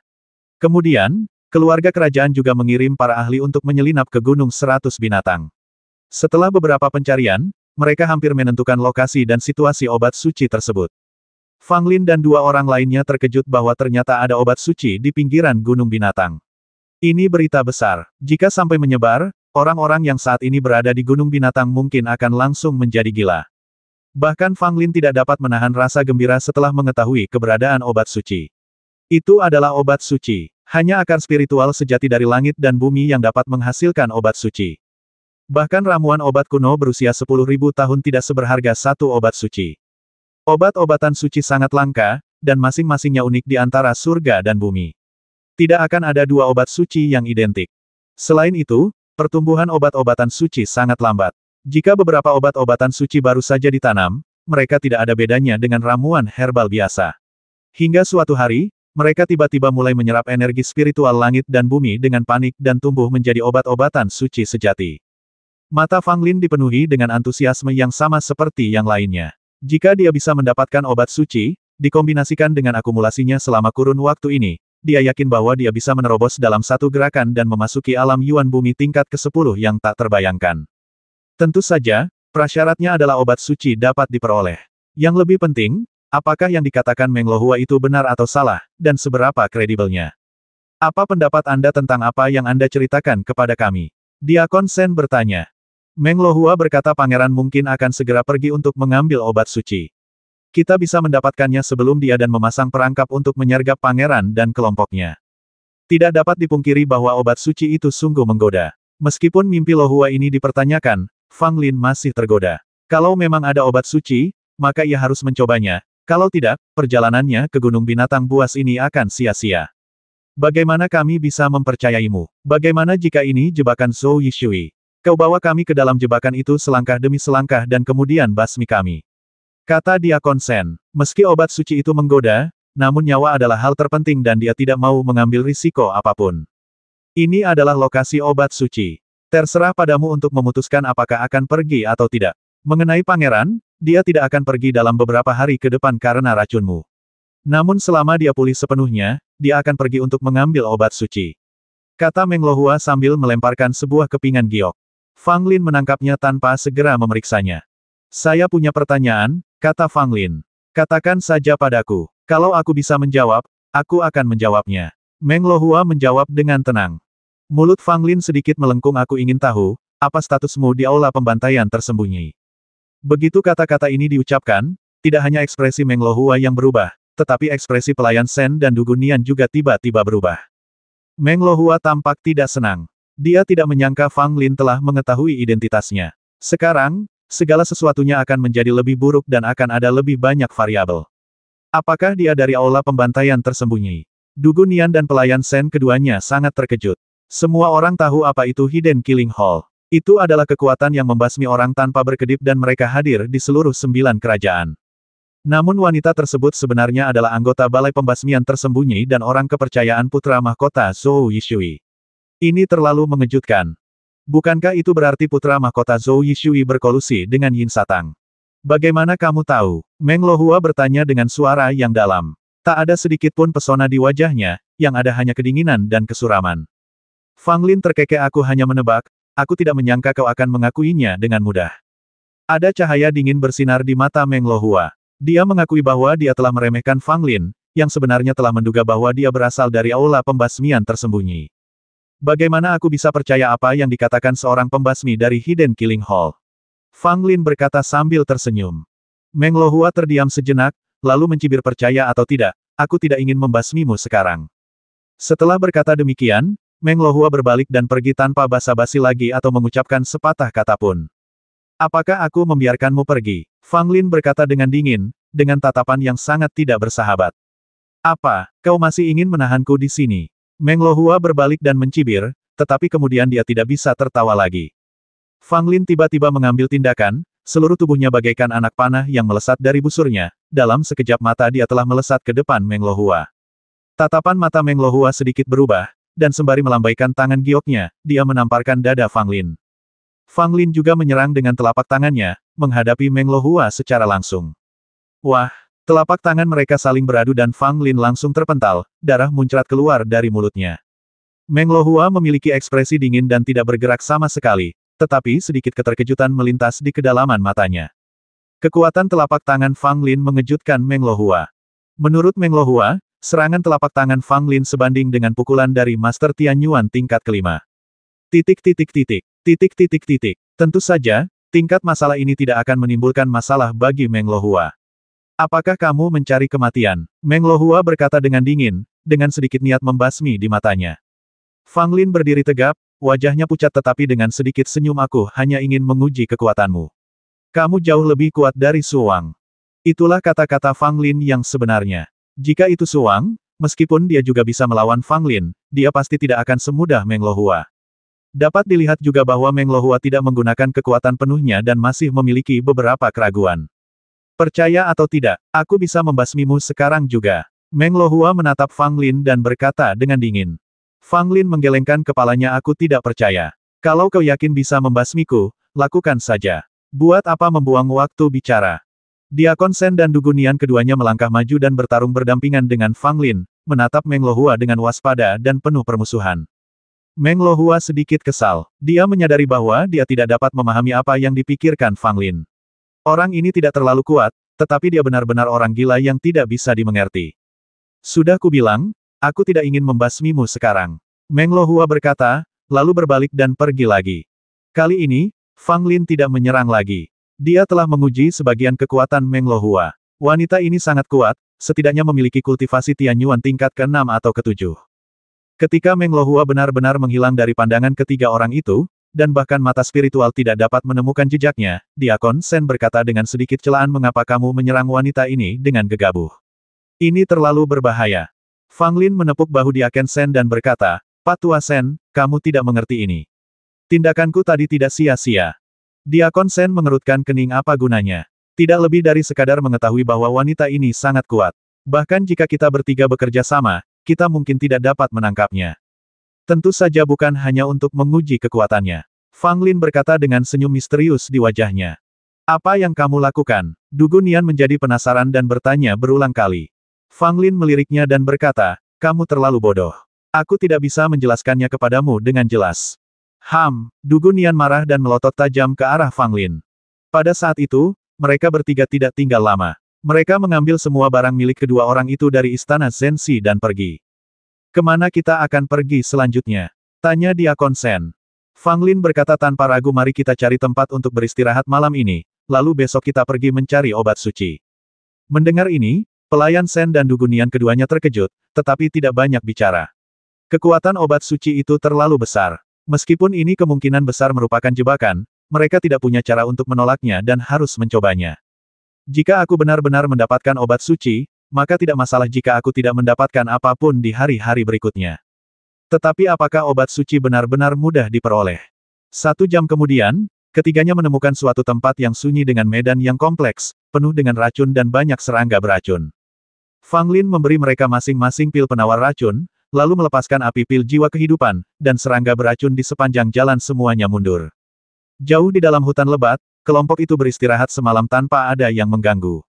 Speaker 1: Kemudian, keluarga kerajaan juga mengirim para ahli untuk menyelinap ke Gunung 100 Binatang. Setelah beberapa pencarian, mereka hampir menentukan lokasi dan situasi obat suci tersebut. Fang Lin dan dua orang lainnya terkejut bahwa ternyata ada obat suci di pinggiran Gunung Binatang. Ini berita besar. Jika sampai menyebar, orang-orang yang saat ini berada di Gunung Binatang mungkin akan langsung menjadi gila. Bahkan Fang Lin tidak dapat menahan rasa gembira setelah mengetahui keberadaan obat suci. Itu adalah obat suci. Hanya akar spiritual sejati dari langit dan bumi yang dapat menghasilkan obat suci. Bahkan ramuan obat kuno berusia 10.000 tahun tidak seberharga satu obat suci. Obat-obatan suci sangat langka, dan masing-masingnya unik di antara surga dan bumi. Tidak akan ada dua obat suci yang identik. Selain itu, pertumbuhan obat-obatan suci sangat lambat. Jika beberapa obat-obatan suci baru saja ditanam, mereka tidak ada bedanya dengan ramuan herbal biasa. Hingga suatu hari, mereka tiba-tiba mulai menyerap energi spiritual langit dan bumi dengan panik dan tumbuh menjadi obat-obatan suci sejati. Mata Fang Lin dipenuhi dengan antusiasme yang sama seperti yang lainnya. Jika dia bisa mendapatkan obat suci, dikombinasikan dengan akumulasinya selama kurun waktu ini, dia yakin bahwa dia bisa menerobos dalam satu gerakan dan memasuki alam Yuan bumi tingkat ke-10 yang tak terbayangkan. Tentu saja, prasyaratnya adalah obat suci dapat diperoleh. Yang lebih penting, apakah yang dikatakan Meng Lohua itu benar atau salah, dan seberapa kredibelnya? Apa pendapat Anda tentang apa yang Anda ceritakan kepada kami? Diakon Shen bertanya. Meng Lohua berkata pangeran mungkin akan segera pergi untuk mengambil obat suci. Kita bisa mendapatkannya sebelum dia dan memasang perangkap untuk menyergap pangeran dan kelompoknya. Tidak dapat dipungkiri bahwa obat suci itu sungguh menggoda. Meskipun mimpi Lohua ini dipertanyakan, Fang Lin masih tergoda. Kalau memang ada obat suci, maka ia harus mencobanya. Kalau tidak, perjalanannya ke Gunung Binatang Buas ini akan sia-sia. Bagaimana kami bisa mempercayaimu? Bagaimana jika ini jebakan Zhou Yishui? Kau bawa kami ke dalam jebakan itu selangkah demi selangkah dan kemudian basmi kami. Kata Diakon Shen, meski obat suci itu menggoda, namun nyawa adalah hal terpenting dan dia tidak mau mengambil risiko apapun. Ini adalah lokasi obat suci. Terserah padamu untuk memutuskan apakah akan pergi atau tidak. Mengenai pangeran, dia tidak akan pergi dalam beberapa hari ke depan karena racunmu. Namun selama dia pulih sepenuhnya, dia akan pergi untuk mengambil obat suci. Kata Meng Lohua sambil melemparkan sebuah kepingan giok. Fang Lin menangkapnya tanpa segera memeriksanya. Saya punya pertanyaan, kata Fang Lin. Katakan saja padaku. Kalau aku bisa menjawab, aku akan menjawabnya. Meng Lohua menjawab dengan tenang. Mulut Fang Lin sedikit melengkung. Aku ingin tahu, apa statusmu di aula pembantaian tersembunyi? Begitu kata-kata ini diucapkan, tidak hanya ekspresi Meng Lohua yang berubah, tetapi ekspresi pelayan Shen dan Dugun Nian juga tiba-tiba berubah. Meng Lohua tampak tidak senang. Dia tidak menyangka Fang Lin telah mengetahui identitasnya. Sekarang, segala sesuatunya akan menjadi lebih buruk dan akan ada lebih banyak variabel. Apakah dia dari aula pembantaian tersembunyi? Dugun Nian dan pelayan Shen keduanya sangat terkejut. Semua orang tahu apa itu Hidden Killing Hall. Itu adalah kekuatan yang membasmi orang tanpa berkedip dan mereka hadir di seluruh 9 kerajaan. Namun wanita tersebut sebenarnya adalah anggota balai pembasmian tersembunyi dan orang kepercayaan putra mahkota Zhou Yishui. Ini terlalu mengejutkan. Bukankah itu berarti putra mahkota Zhou Yishui berkolusi dengan Yin Satang? Bagaimana kamu tahu? Meng Lohua bertanya dengan suara yang dalam. Tak ada sedikit pun pesona di wajahnya, yang ada hanya kedinginan dan kesuraman. Fang Lin terkekeh. Aku hanya menebak, aku tidak menyangka kau akan mengakuinya dengan mudah. Ada cahaya dingin bersinar di mata Meng Lohua. Dia mengakui bahwa dia telah meremehkan Fang Lin, yang sebenarnya telah menduga bahwa dia berasal dari aula pembasmian tersembunyi. Bagaimana aku bisa percaya apa yang dikatakan seorang pembasmi dari Hidden Killing Hall? Fang Lin berkata sambil tersenyum. Meng Lohua terdiam sejenak, lalu mencibir. Percaya atau tidak, aku tidak ingin membasmimu sekarang. Setelah berkata demikian, Meng Lohua berbalik dan pergi tanpa basa-basi lagi atau mengucapkan sepatah kata pun. Apakah aku membiarkanmu pergi? Fang Lin berkata dengan dingin, dengan tatapan yang sangat tidak bersahabat. Apa, kau masih ingin menahanku di sini? Meng Lohua berbalik dan mencibir, tetapi kemudian dia tidak bisa tertawa lagi. Fang Lin tiba-tiba mengambil tindakan, seluruh tubuhnya bagaikan anak panah yang melesat dari busurnya, dalam sekejap mata dia telah melesat ke depan Meng Lohua. Tatapan mata Meng Lohua sedikit berubah, dan sembari melambaikan tangan gioknya, dia menamparkan dada Fang Lin. Fang Lin juga menyerang dengan telapak tangannya, menghadapi Meng Lohua secara langsung. Wah, telapak tangan mereka saling beradu dan Fang Lin langsung terpental, darah muncrat keluar dari mulutnya. Meng Lohua memiliki ekspresi dingin dan tidak bergerak sama sekali, tetapi sedikit keterkejutan melintas di kedalaman matanya. Kekuatan telapak tangan Fang Lin mengejutkan Meng Lohua. Menurut Meng Lohua, serangan telapak tangan Fang Lin sebanding dengan pukulan dari Master Tianyuan tingkat kelima. Tentu saja, tingkat masalah ini tidak akan menimbulkan masalah bagi Meng Lohua. Apakah kamu mencari kematian? Meng Lohua berkata dengan dingin, dengan sedikit niat membasmi di matanya. Fang Lin berdiri tegap, wajahnya pucat tetapi dengan sedikit senyum aku hanya ingin menguji kekuatanmu. Kamu jauh lebih kuat dari Su Wang. Itulah kata-kata Fang Lin yang sebenarnya. Jika itu Su Wang, meskipun dia juga bisa melawan Fang Lin, dia pasti tidak akan semudah Meng Lohua. Dapat dilihat juga bahwa Meng Lohua tidak menggunakan kekuatan penuhnya dan masih memiliki beberapa keraguan. Percaya atau tidak, aku bisa membasmimu sekarang juga. Meng Lohua menatap Fang Lin dan berkata dengan dingin. Fang Lin menggelengkan kepalanya. Aku tidak percaya. Kalau kau yakin bisa membasmiku, lakukan saja. Buat apa membuang waktu bicara? Diakon Shen dan Dugu Nian keduanya melangkah maju dan bertarung berdampingan dengan Fang Lin, menatap Meng Lohua dengan waspada dan penuh permusuhan. Meng Lohua sedikit kesal. Dia menyadari bahwa dia tidak dapat memahami apa yang dipikirkan Fang Lin. Orang ini tidak terlalu kuat, tetapi dia benar-benar orang gila yang tidak bisa dimengerti. Sudah kubilang, aku tidak ingin membasmimu sekarang. Meng Lohua berkata, lalu berbalik dan pergi lagi. Kali ini, Fang Lin tidak menyerang lagi. Dia telah menguji sebagian kekuatan Meng Lohua. Wanita ini sangat kuat, setidaknya memiliki kultivasi Tianyuan tingkat ke-6 atau ke-7. Ketika Meng Lohua benar-benar menghilang dari pandangan ketiga orang itu, dan bahkan mata spiritual tidak dapat menemukan jejaknya, Diakon Shen berkata dengan sedikit celaan, mengapa kamu menyerang wanita ini dengan gegabah? Ini terlalu berbahaya. Fang Lin menepuk bahu Diakon Shen dan berkata, Pak Tua Shen, kamu tidak mengerti ini. Tindakanku tadi tidak sia-sia. Diakon Shen mengerutkan kening. Apa gunanya? Tidak lebih dari sekadar mengetahui bahwa wanita ini sangat kuat. Bahkan jika kita bertiga bekerja sama, kita mungkin tidak dapat menangkapnya. Tentu saja bukan hanya untuk menguji kekuatannya. Fang Lin berkata dengan senyum misterius di wajahnya. Apa yang kamu lakukan? Dugu Nian menjadi penasaran dan bertanya berulang kali. Fang Lin meliriknya dan berkata, kamu terlalu bodoh. Aku tidak bisa menjelaskannya kepadamu dengan jelas. Dugu Nian marah dan melotot tajam ke arah Fang Lin. Pada saat itu, mereka bertiga tidak tinggal lama. Mereka mengambil semua barang milik kedua orang itu dari istana Zenshi dan pergi. Kemana kita akan pergi selanjutnya? Tanya Diakon Shen. Fang Lin berkata tanpa ragu, mari kita cari tempat untuk beristirahat malam ini, lalu besok kita pergi mencari obat suci. Mendengar ini, pelayan Shen dan Dugu Nian keduanya terkejut, tetapi tidak banyak bicara. Kekuatan obat suci itu terlalu besar. Meskipun ini kemungkinan besar merupakan jebakan, mereka tidak punya cara untuk menolaknya dan harus mencobanya. Jika aku benar-benar mendapatkan obat suci, maka tidak masalah jika aku tidak mendapatkan apapun di hari-hari berikutnya. Tetapi apakah obat suci benar-benar mudah diperoleh? 1 jam kemudian, ketiganya menemukan suatu tempat yang sunyi dengan medan yang kompleks, penuh dengan racun dan banyak serangga beracun. Fang Lin memberi mereka masing-masing pil penawar racun, lalu melepaskan api pil jiwa kehidupan, dan serangga beracun di sepanjang jalan semuanya mundur. Jauh di dalam hutan lebat, kelompok itu beristirahat semalam tanpa ada yang mengganggu.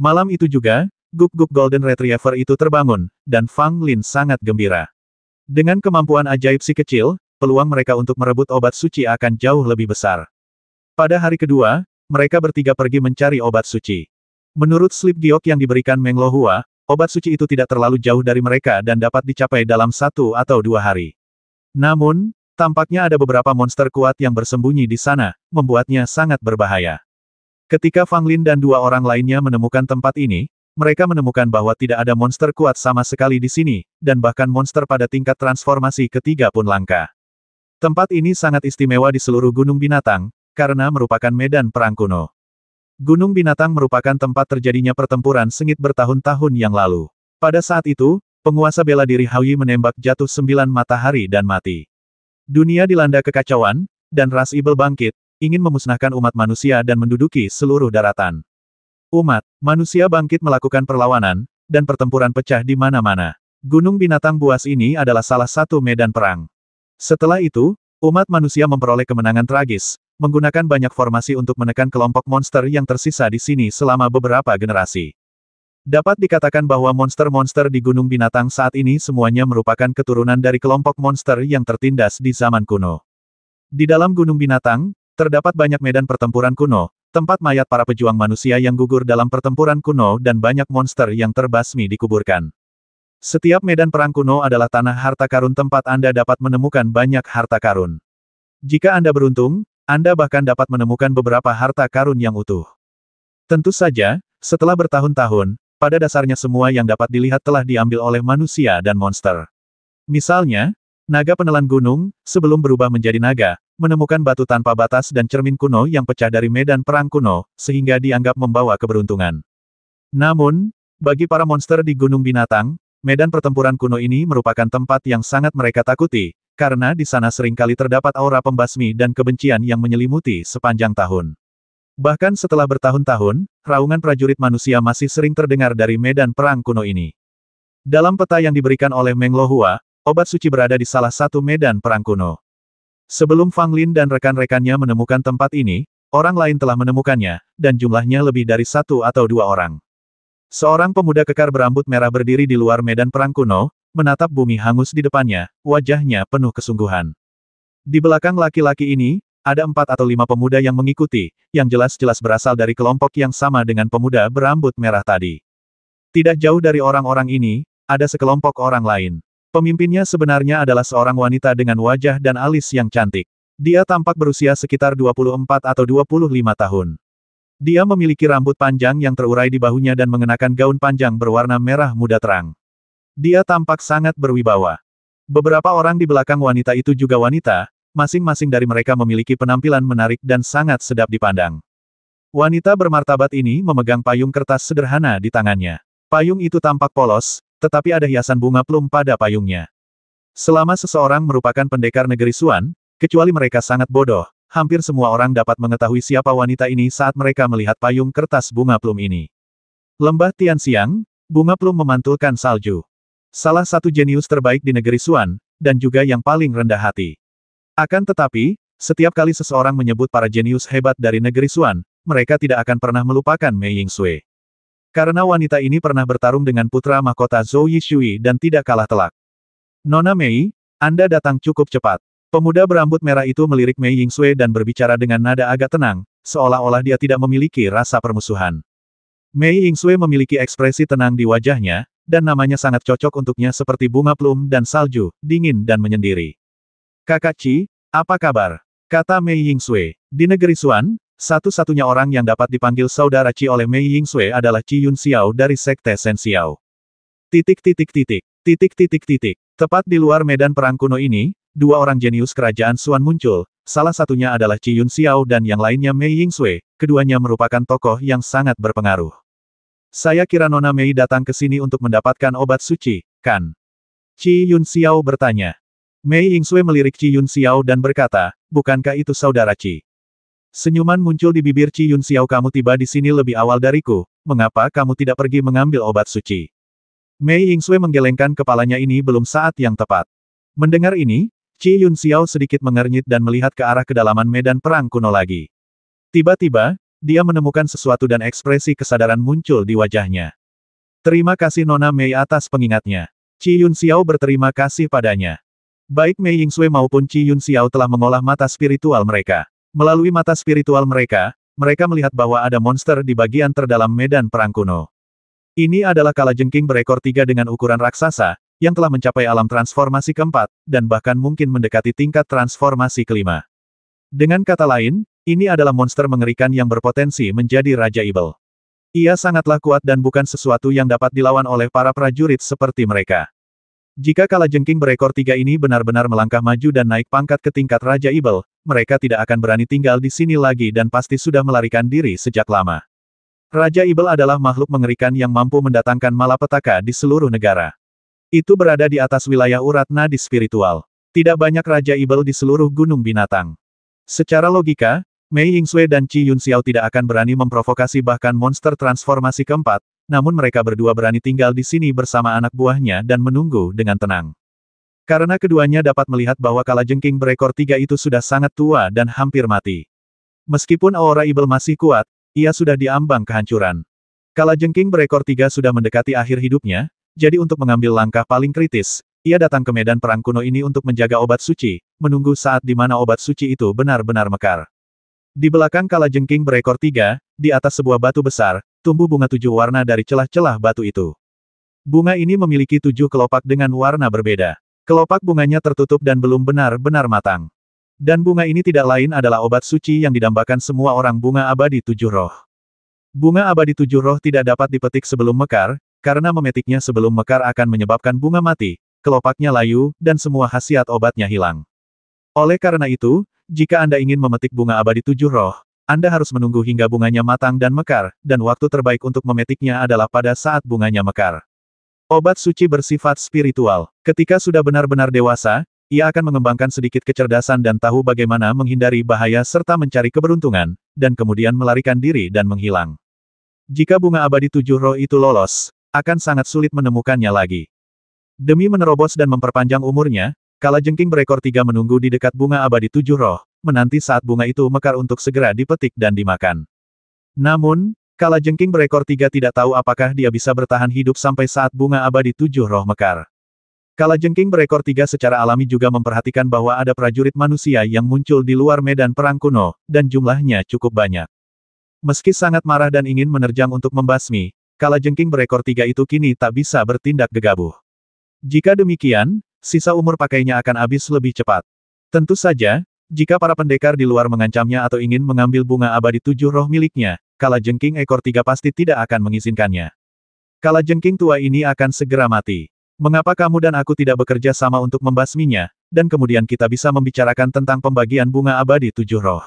Speaker 1: Malam itu juga, Guk-Guk Golden Retriever itu terbangun, dan Fang Lin sangat gembira. Dengan kemampuan ajaib si kecil, peluang mereka untuk merebut obat suci akan jauh lebih besar. Pada hari kedua, mereka bertiga pergi mencari obat suci. Menurut slip giok yang diberikan Meng Lohua, obat suci itu tidak terlalu jauh dari mereka dan dapat dicapai dalam 1 atau 2 hari. Namun, tampaknya ada beberapa monster kuat yang bersembunyi di sana, membuatnya sangat berbahaya. Ketika Fang Lin dan 2 orang lainnya menemukan tempat ini, mereka menemukan bahwa tidak ada monster kuat sama sekali di sini, dan bahkan monster pada tingkat transformasi ketiga pun langka. Tempat ini sangat istimewa di seluruh Gunung Binatang, karena merupakan medan perang kuno. Gunung Binatang merupakan tempat terjadinya pertempuran sengit bertahun-tahun yang lalu. Pada saat itu, penguasa bela diri Hao Yi menembak jatuh 9 matahari dan mati. Dunia dilanda kekacauan, dan ras ibel bangkit, ingin memusnahkan umat manusia dan menduduki seluruh daratan. Umat manusia bangkit melakukan perlawanan, dan pertempuran pecah di mana-mana. Gunung Binatang buas ini adalah salah satu medan perang. Setelah itu, Umat manusia memperoleh kemenangan tragis, menggunakan banyak formasi untuk menekan kelompok monster yang tersisa di sini selama beberapa generasi. Dapat dikatakan bahwa monster-monster di Gunung Binatang saat ini semuanya merupakan keturunan dari kelompok monster yang tertindas di zaman kuno. Di dalam Gunung Binatang, terdapat banyak medan pertempuran kuno, tempat mayat para pejuang manusia yang gugur dalam pertempuran kuno dan banyak monster yang terbasmi dikuburkan. Setiap medan perang kuno adalah tanah harta karun tempat Anda dapat menemukan banyak harta karun. Jika Anda beruntung, Anda bahkan dapat menemukan beberapa harta karun yang utuh. Tentu saja, setelah bertahun-tahun, pada dasarnya semua yang dapat dilihat telah diambil oleh manusia dan monster. Misalnya, naga penelan gunung, sebelum berubah menjadi naga, menemukan batu tanpa batas dan cermin kuno yang pecah dari medan perang kuno, sehingga dianggap membawa keberuntungan. Namun, bagi para monster di Gunung Binatang, medan pertempuran kuno ini merupakan tempat yang sangat mereka takuti, karena di sana seringkali terdapat aura pembasmi dan kebencian yang menyelimuti sepanjang tahun. Bahkan setelah bertahun-tahun, raungan prajurit manusia masih sering terdengar dari medan perang kuno ini. Dalam peta yang diberikan oleh Meng Lohua, obat suci berada di salah satu medan perang kuno. Sebelum Fang Lin dan rekan-rekannya menemukan tempat ini, orang lain telah menemukannya, dan jumlahnya lebih dari 1 atau 2 orang. Seorang pemuda kekar berambut merah berdiri di luar medan perang kuno, menatap bumi hangus di depannya, wajahnya penuh kesungguhan. Di belakang laki-laki ini, ada 4 atau 5 pemuda yang mengikuti, yang jelas-jelas berasal dari kelompok yang sama dengan pemuda berambut merah tadi. Tidak jauh dari orang-orang ini, ada sekelompok orang lain. Pemimpinnya sebenarnya adalah seorang wanita dengan wajah dan alis yang cantik. Dia tampak berusia sekitar 24 atau 25 tahun. Dia memiliki rambut panjang yang terurai di bahunya dan mengenakan gaun panjang berwarna merah muda terang. Dia tampak sangat berwibawa. Beberapa orang di belakang wanita itu juga wanita, masing-masing dari mereka memiliki penampilan menarik dan sangat sedap dipandang. Wanita bermartabat ini memegang payung kertas sederhana di tangannya. Payung itu tampak polos, tetapi ada hiasan bunga plum pada payungnya. Selama seseorang merupakan pendekar negeri Xuan, kecuali mereka sangat bodoh, hampir semua orang dapat mengetahui siapa wanita ini saat mereka melihat payung kertas bunga plum ini. Lembah Tianxiang, bunga plum memantulkan salju. Salah satu jenius terbaik di negeri Xuan, dan juga yang paling rendah hati. Akan tetapi, setiap kali seseorang menyebut para jenius hebat dari negeri Xuan, mereka tidak akan pernah melupakan Mei Yingsui. Karena wanita ini pernah bertarung dengan putra mahkota Zhou Yishui dan tidak kalah telak. Nona Mei, Anda datang cukup cepat. Pemuda berambut merah itu melirik Mei Yingsui dan berbicara dengan nada agak tenang, seolah-olah dia tidak memiliki rasa permusuhan. Mei Yingsui memiliki ekspresi tenang di wajahnya, dan namanya sangat cocok untuknya seperti bunga plum dan salju, dingin dan menyendiri. Kakak Qi, apa kabar? Kata Mei Yingsui. Di negeri Xuan, satu-satunya orang yang dapat dipanggil saudara Qi oleh Mei Yingsui adalah Qi Yun Xiao dari Sekte Shen Xiao. Tepat di luar medan perang kuno ini, 2 orang jenius kerajaan Xuan muncul, salah satunya adalah Qi Yun Xiao dan yang lainnya Mei Yingsui, keduanya merupakan tokoh yang sangat berpengaruh. Saya kira Nona Mei datang ke sini untuk mendapatkan obat suci, kan? Qi Yun Xiao bertanya. Mei Yingsui melirik Qi Yun Xiao dan berkata, bukankah itu saudara Qi? Senyuman muncul di bibir Qi Yun Xiao. Kamu tiba di sini lebih awal dariku, mengapa kamu tidak pergi mengambil obat suci? Mei Yingsui menggelengkan kepalanya. Ini belum saat yang tepat. Mendengar ini, Qi Yun Xiao sedikit mengernyit dan melihat ke arah kedalaman medan perang kuno lagi. Tiba-tiba, dia menemukan sesuatu dan ekspresi kesadaran muncul di wajahnya. Terima kasih Nona Mei atas pengingatnya. Qi Yun Xiao berterima kasih padanya. Baik Mei Yingsui maupun Qi Yun Xiao telah mengolah mata spiritual mereka. Melalui mata spiritual mereka, mereka melihat bahwa ada monster di bagian terdalam medan perang kuno. Ini adalah kalajengking berekor 3 dengan ukuran raksasa, yang telah mencapai alam transformasi keempat, dan bahkan mungkin mendekati tingkat transformasi kelima. Dengan kata lain, ini adalah monster mengerikan yang berpotensi menjadi Raja Ibel. Ia sangatlah kuat dan bukan sesuatu yang dapat dilawan oleh para prajurit seperti mereka. Jika kalajengking berekor 3 ini benar-benar melangkah maju dan naik pangkat ke tingkat Raja Ibel, mereka tidak akan berani tinggal di sini lagi dan pasti sudah melarikan diri sejak lama. Raja Ibel adalah makhluk mengerikan yang mampu mendatangkan malapetaka di seluruh negara. Itu berada di atas wilayah urat nadi spiritual. Tidak banyak Raja Ibel di seluruh Gunung Binatang. Secara logika, Mei Yingsui dan Qi Yun Xiao tidak akan berani memprovokasi bahkan monster transformasi keempat, namun mereka berdua berani tinggal di sini bersama anak buahnya dan menunggu dengan tenang. Karena keduanya dapat melihat bahwa kalajengking berekor 3 itu sudah sangat tua dan hampir mati. Meskipun aura Ibel masih kuat, ia sudah diambang kehancuran. Kalajengking berekor 3 sudah mendekati akhir hidupnya, jadi untuk mengambil langkah paling kritis, ia datang ke medan perang kuno ini untuk menjaga obat suci, menunggu saat di mana obat suci itu benar-benar mekar. Di belakang kalajengking berekor 3, di atas sebuah batu besar, tumbuh bunga 7 warna dari celah-celah batu itu. Bunga ini memiliki 7 kelopak dengan warna berbeda. Kelopak bunganya tertutup dan belum benar-benar matang. Dan bunga ini tidak lain adalah obat suci yang didambakan semua orang bunga abadi 7 roh. Bunga abadi 7 roh tidak dapat dipetik sebelum mekar, karena memetiknya sebelum mekar akan menyebabkan bunga mati, kelopaknya layu, dan semua khasiat obatnya hilang. Oleh karena itu, jika Anda ingin memetik bunga abadi 7 roh, Anda harus menunggu hingga bunganya matang dan mekar, dan waktu terbaik untuk memetiknya adalah pada saat bunganya mekar. Obat suci bersifat spiritual. Ketika sudah benar-benar dewasa, ia akan mengembangkan sedikit kecerdasan dan tahu bagaimana menghindari bahaya serta mencari keberuntungan, dan kemudian melarikan diri dan menghilang. Jika bunga abadi 7 roh itu lolos, akan sangat sulit menemukannya lagi. Demi menerobos dan memperpanjang umurnya, kalajengking berekor 3 menunggu di dekat bunga abadi 7 roh, menanti saat bunga itu mekar untuk segera dipetik dan dimakan. Namun, kalajengking berekor 3 tidak tahu apakah dia bisa bertahan hidup sampai saat bunga abadi 7 roh mekar. Kalajengking berekor 3 secara alami juga memperhatikan bahwa ada prajurit manusia yang muncul di luar medan perang kuno, dan jumlahnya cukup banyak. Meski sangat marah dan ingin menerjang untuk membasmi, kalajengking berekor 3 itu kini tak bisa bertindak gegabah. Jika demikian, sisa umur pakainya akan habis lebih cepat. Tentu saja, jika para pendekar di luar mengancamnya atau ingin mengambil bunga abadi 7 roh miliknya, kalajengking ekor 3 pasti tidak akan mengizinkannya. Kalajengking tua ini akan segera mati. Mengapa kamu dan aku tidak bekerja sama untuk membasminya, dan kemudian kita bisa membicarakan tentang pembagian bunga abadi 7 roh?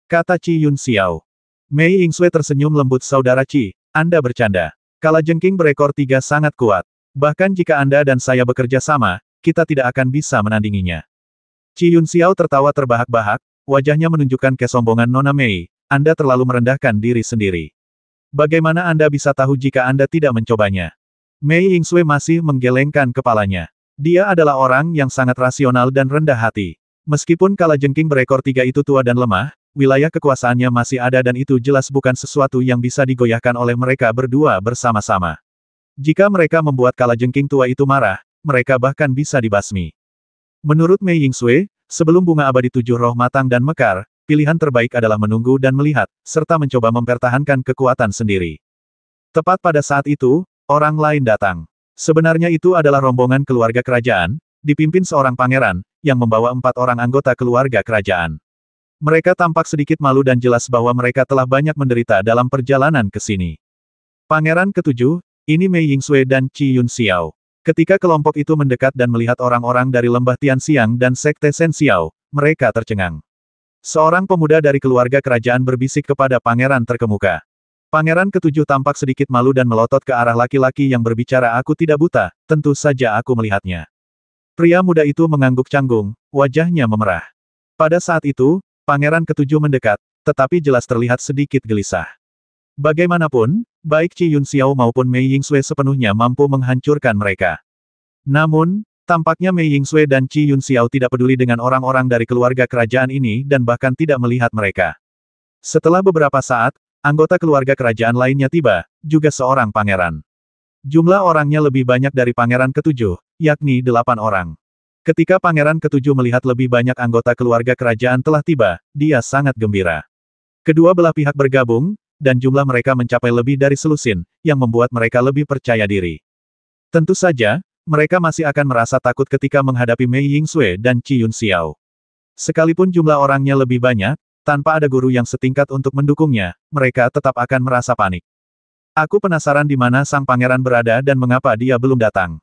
Speaker 1: Kata Qi Yun Xiao. Mei Yingsui tersenyum lembut. Saudara Qi, Anda bercanda. Kalajengking berekor 3 sangat kuat. Bahkan jika Anda dan saya bekerja sama, kita tidak akan bisa menandinginya. Qi Yun Xiao tertawa terbahak-bahak, wajahnya menunjukkan kesombongan Nona Mei. Anda terlalu merendahkan diri sendiri. Bagaimana Anda bisa tahu jika Anda tidak mencobanya? Mei Yingsui masih menggelengkan kepalanya. Dia adalah orang yang sangat rasional dan rendah hati. Meskipun kalajengking berekor 3 itu tua dan lemah, wilayah kekuasaannya masih ada dan itu jelas bukan sesuatu yang bisa digoyahkan oleh mereka berdua bersama-sama. Jika mereka membuat kalajengking tua itu marah, mereka bahkan bisa dibasmi. Menurut Mei Yingsui, sebelum bunga abadi 7 roh matang dan mekar, pilihan terbaik adalah menunggu dan melihat, serta mencoba mempertahankan kekuatan sendiri. Tepat pada saat itu, orang lain datang. Sebenarnya itu adalah rombongan keluarga kerajaan, dipimpin seorang pangeran, yang membawa 4 orang anggota keluarga kerajaan. Mereka tampak sedikit malu dan jelas bahwa mereka telah banyak menderita dalam perjalanan ke sini. Pangeran ketujuh, ini Mei Yingsui dan Qi Yun Xiao. Ketika kelompok itu mendekat dan melihat orang-orang dari lembah Tianxiang dan Sekte Shen Xiao, mereka tercengang. Seorang pemuda dari keluarga kerajaan berbisik kepada pangeran terkemuka. Pangeran ketujuh tampak sedikit malu dan melotot ke arah laki-laki yang berbicara. Aku tidak buta, tentu saja aku melihatnya. Pria muda itu mengangguk canggung, wajahnya memerah. Pada saat itu, pangeran ketujuh mendekat, tetapi jelas terlihat sedikit gelisah. Bagaimanapun, baik Qi Yun Xiao maupun Mei Yingsui sepenuhnya mampu menghancurkan mereka. Namun, tampaknya Mei Yingsui dan Qi Yun Xiao tidak peduli dengan orang-orang dari keluarga kerajaan ini dan bahkan tidak melihat mereka. Setelah beberapa saat, anggota keluarga kerajaan lainnya tiba, juga seorang pangeran. Jumlah orangnya lebih banyak dari pangeran ketujuh, yakni 8 orang. Ketika pangeran ketujuh melihat lebih banyak anggota keluarga kerajaan telah tiba, dia sangat gembira. Kedua belah pihak bergabung, dan jumlah mereka mencapai lebih dari selusin, yang membuat mereka lebih percaya diri. Tentu saja, mereka masih akan merasa takut ketika menghadapi Mei Yingsui dan Qi Yun Xiao. Sekalipun jumlah orangnya lebih banyak, tanpa ada guru yang setingkat untuk mendukungnya, mereka tetap akan merasa panik. Aku penasaran di mana sang pangeran berada dan mengapa dia belum datang.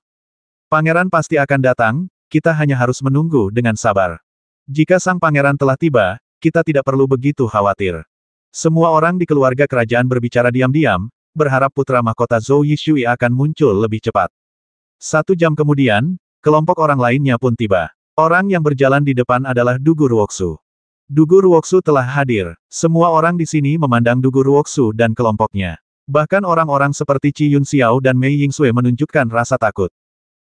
Speaker 1: Pangeran pasti akan datang, kita hanya harus menunggu dengan sabar. Jika sang pangeran telah tiba, kita tidak perlu begitu khawatir. Semua orang di keluarga kerajaan berbicara diam-diam, berharap putra mahkota Zhou Yishui akan muncul lebih cepat. 1 jam kemudian, kelompok orang lainnya pun tiba. Orang yang berjalan di depan adalah Dugu Ruoksu. Dugu Ruoksu telah hadir. Semua orang di sini memandang Dugu Ruoksu dan kelompoknya. Bahkan orang-orang seperti Qi Yun Xiao dan Mei Yingsui menunjukkan rasa takut.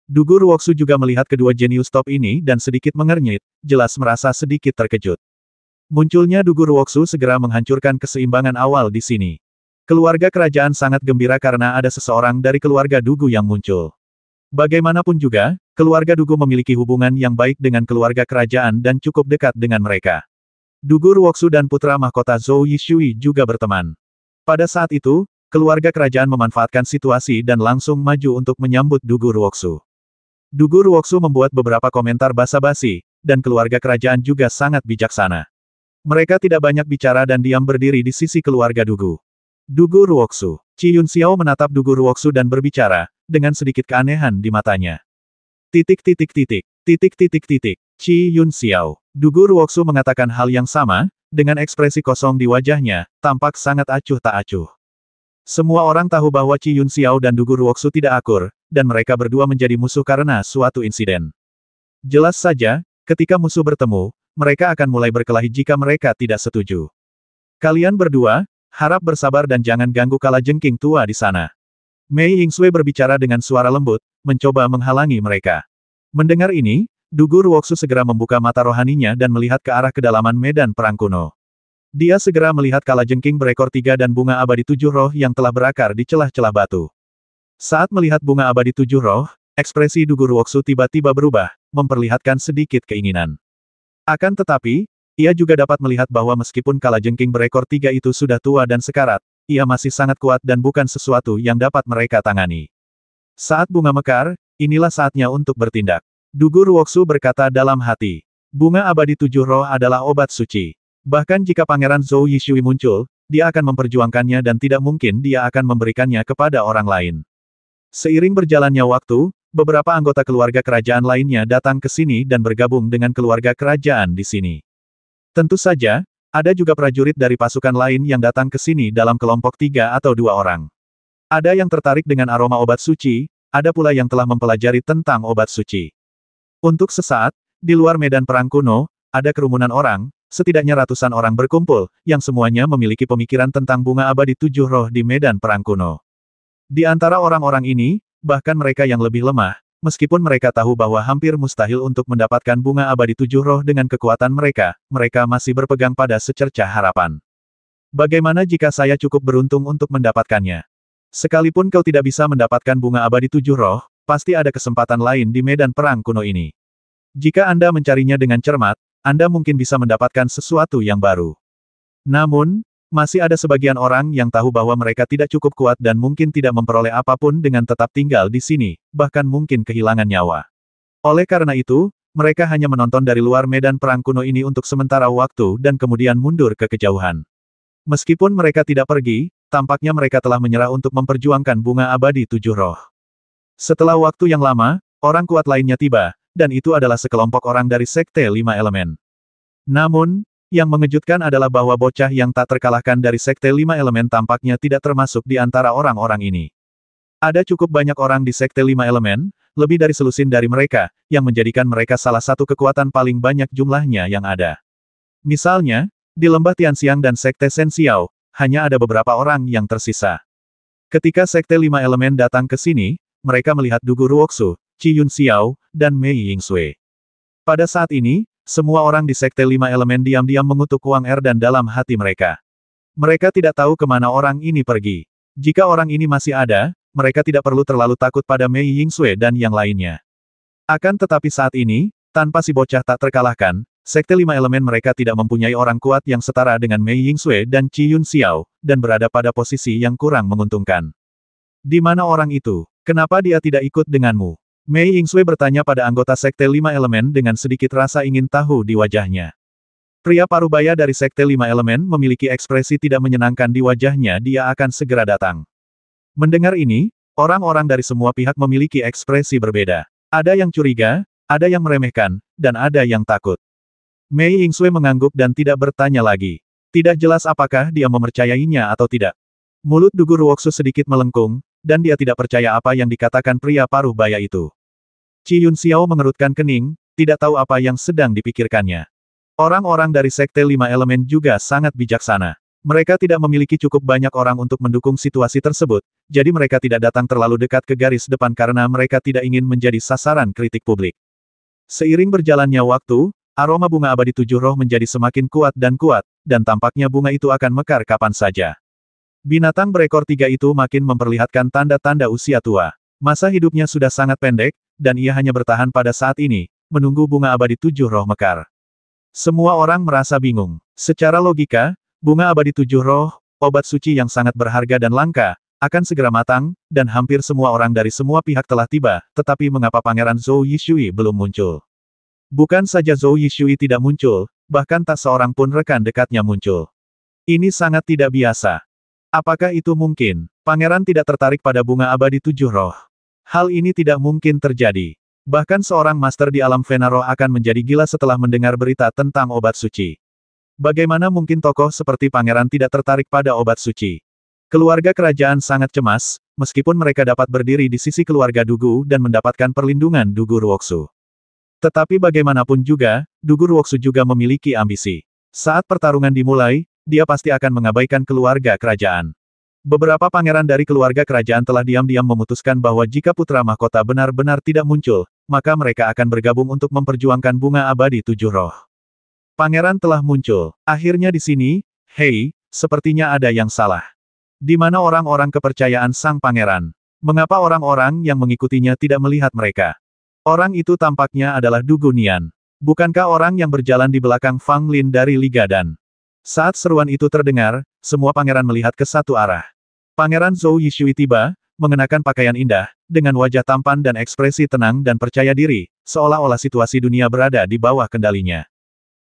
Speaker 1: Dugu Ruoksu juga melihat kedua jenius top ini dan sedikit mengernyit, jelas merasa sedikit terkejut. Munculnya Dugu Ruoksu segera menghancurkan keseimbangan awal di sini. Keluarga kerajaan sangat gembira karena ada seseorang dari keluarga Dugu yang muncul. Bagaimanapun juga, keluarga Dugu memiliki hubungan yang baik dengan keluarga kerajaan dan cukup dekat dengan mereka. Dugu Ruoksu dan putra mahkota Zhou Yishui juga berteman. Pada saat itu, keluarga kerajaan memanfaatkan situasi dan langsung maju untuk menyambut Dugu Ruoksu. Dugu Ruoksu membuat beberapa komentar basa-basi, dan keluarga kerajaan juga sangat bijaksana. Mereka tidak banyak bicara dan diam berdiri di sisi keluarga Dugu. Dugu Ruoksu. Qi Yunxiao menatap Dugu Ruoksu dan berbicara, dengan sedikit keanehan di matanya. Qi Yunxiao. Dugu Ruoksu mengatakan hal yang sama, dengan ekspresi kosong di wajahnya, tampak sangat acuh tak acuh. Semua orang tahu bahwa Qi Yunxiao dan Dugu Ruoksu tidak akur, dan mereka berdua menjadi musuh karena suatu insiden. Jelas saja, ketika musuh bertemu, mereka akan mulai berkelahi jika mereka tidak setuju. Kalian berdua, harap bersabar dan jangan ganggu kalajengking tua di sana. Mei Yingsui berbicara dengan suara lembut, mencoba menghalangi mereka. Mendengar ini, Dugu Ruoksu segera membuka mata rohaninya dan melihat ke arah kedalaman medan perang kuno. Dia segera melihat kalajengking berekor 3 dan bunga abadi 7 roh yang telah berakar di celah-celah batu. Saat melihat bunga abadi 7 roh, ekspresi Dugu Ruoksu tiba-tiba berubah, memperlihatkan sedikit keinginan. Akan tetapi, ia juga dapat melihat bahwa meskipun kalajengking berekor 3 itu sudah tua dan sekarat, ia masih sangat kuat dan bukan sesuatu yang dapat mereka tangani. Saat bunga mekar, inilah saatnya untuk bertindak. Dugu Ruoksu berkata dalam hati. Bunga abadi 7 roh adalah obat suci. Bahkan jika Pangeran Zhou Yishui muncul, dia akan memperjuangkannya dan tidak mungkin dia akan memberikannya kepada orang lain. Seiring berjalannya waktu, beberapa anggota keluarga kerajaan lainnya datang ke sini dan bergabung dengan keluarga kerajaan di sini. Tentu saja, ada juga prajurit dari pasukan lain yang datang ke sini dalam kelompok 3 atau 2 orang. Ada yang tertarik dengan aroma obat suci, ada pula yang telah mempelajari tentang obat suci. Untuk sesaat, di luar medan perang kuno, ada kerumunan orang, setidaknya ratusan orang berkumpul, yang semuanya memiliki pemikiran tentang bunga abadi 7 roh di medan perang kuno. Di antara orang-orang ini, bahkan mereka yang lebih lemah, meskipun mereka tahu bahwa hampir mustahil untuk mendapatkan bunga abadi 7 roh dengan kekuatan mereka, mereka masih berpegang pada secercah harapan. Bagaimana jika saya cukup beruntung untuk mendapatkannya? Sekalipun kau tidak bisa mendapatkan bunga abadi 7 roh, pasti ada kesempatan lain di medan perang kuno ini. Jika Anda mencarinya dengan cermat, Anda mungkin bisa mendapatkan sesuatu yang baru. Namun, masih ada sebagian orang yang tahu bahwa mereka tidak cukup kuat dan mungkin tidak memperoleh apapun dengan tetap tinggal di sini, bahkan mungkin kehilangan nyawa. Oleh karena itu, mereka hanya menonton dari luar medan perang kuno ini untuk sementara waktu dan kemudian mundur ke kejauhan. Meskipun mereka tidak pergi, tampaknya mereka telah menyerah untuk memperjuangkan bunga abadi 7 roh. Setelah waktu yang lama, orang kuat lainnya tiba, dan itu adalah sekelompok orang dari Sekte 5 Elemen. Namun, yang mengejutkan adalah bahwa bocah yang tak terkalahkan dari Sekte 5 Elemen tampaknya tidak termasuk di antara orang-orang ini. Ada cukup banyak orang di Sekte 5 Elemen, lebih dari selusin dari mereka, yang menjadikan mereka salah satu kekuatan paling banyak jumlahnya yang ada. Misalnya, di Lembah Tianxiang dan Sekte Shen Xiao, hanya ada beberapa orang yang tersisa. Ketika Sekte 5 Elemen datang ke sini, mereka melihat Dugu Ruoksu, Qi Yunxiao, dan Mei Yingsui. Pada saat ini, semua orang di Sekte 5 Elemen diam-diam mengutuk Wang Erdan dalam hati mereka. Mereka tidak tahu kemana orang ini pergi. Jika orang ini masih ada, mereka tidak perlu terlalu takut pada Mei Yingsui dan yang lainnya. Akan tetapi saat ini, tanpa si bocah tak terkalahkan, Sekte 5 Elemen mereka tidak mempunyai orang kuat yang setara dengan Mei Yingsui dan Qi Yunxiao, dan berada pada posisi yang kurang menguntungkan. Di mana orang itu? Kenapa dia tidak ikut denganmu? Mei Yingsui bertanya pada anggota Sekte 5 Elemen dengan sedikit rasa ingin tahu di wajahnya. Pria parubaya dari Sekte 5 Elemen memiliki ekspresi tidak menyenangkan di wajahnya, dia akan segera datang. Mendengar ini, orang-orang dari semua pihak memiliki ekspresi berbeda. Ada yang curiga, ada yang meremehkan, dan ada yang takut. Mei Yingsui mengangguk dan tidak bertanya lagi. Tidak jelas apakah dia mempercayainya atau tidak. Mulut Dugu Ruoksu sedikit melengkung, dan dia tidak percaya apa yang dikatakan pria parubaya itu. Qi Yunxiao mengerutkan kening, tidak tahu apa yang sedang dipikirkannya. Orang-orang dari Sekte 5 Elemen juga sangat bijaksana. Mereka tidak memiliki cukup banyak orang untuk mendukung situasi tersebut, jadi mereka tidak datang terlalu dekat ke garis depan karena mereka tidak ingin menjadi sasaran kritik publik. Seiring berjalannya waktu, aroma bunga abadi 7 roh menjadi semakin kuat, dan tampaknya bunga itu akan mekar kapan saja. Binatang berekor 3 itu makin memperlihatkan tanda-tanda usia tua. Masa hidupnya sudah sangat pendek, dan ia hanya bertahan pada saat ini, menunggu bunga abadi 7 roh mekar. Semua orang merasa bingung. Secara logika, bunga abadi 7 roh, obat suci yang sangat berharga dan langka, akan segera matang, dan hampir semua orang dari semua pihak telah tiba, tetapi mengapa Pangeran Zhou Yishui belum muncul? Bukan saja Zhou Yishui tidak muncul, bahkan tak seorang pun rekan dekatnya muncul. Ini sangat tidak biasa. Apakah itu mungkin? Pangeran tidak tertarik pada bunga abadi 7 roh. Hal ini tidak mungkin terjadi. Bahkan seorang master di alam Fena Roh akan menjadi gila setelah mendengar berita tentang obat suci. Bagaimana mungkin tokoh seperti pangeran tidak tertarik pada obat suci? Keluarga kerajaan sangat cemas, meskipun mereka dapat berdiri di sisi keluarga Dugu dan mendapatkan perlindungan Dugu Ruoksu. Tetapi bagaimanapun juga, Dugu Ruoksu juga memiliki ambisi. Saat pertarungan dimulai, dia pasti akan mengabaikan keluarga kerajaan. Beberapa pangeran dari keluarga kerajaan telah diam-diam memutuskan bahwa jika putra mahkota benar-benar tidak muncul, maka mereka akan bergabung untuk memperjuangkan bunga abadi 7 roh. Pangeran telah muncul. Akhirnya di sini, hei, sepertinya ada yang salah. Di mana orang-orang kepercayaan sang pangeran? Mengapa orang-orang yang mengikutinya tidak melihat mereka? Orang itu tampaknya adalah Dugu Nian. Bukankah orang yang berjalan di belakang Fang Lin dari Liga Dan? Saat seruan itu terdengar, semua pangeran melihat ke satu arah. Pangeran Zhou Yishui tiba, mengenakan pakaian indah, dengan wajah tampan dan ekspresi tenang dan percaya diri, seolah-olah situasi dunia berada di bawah kendalinya.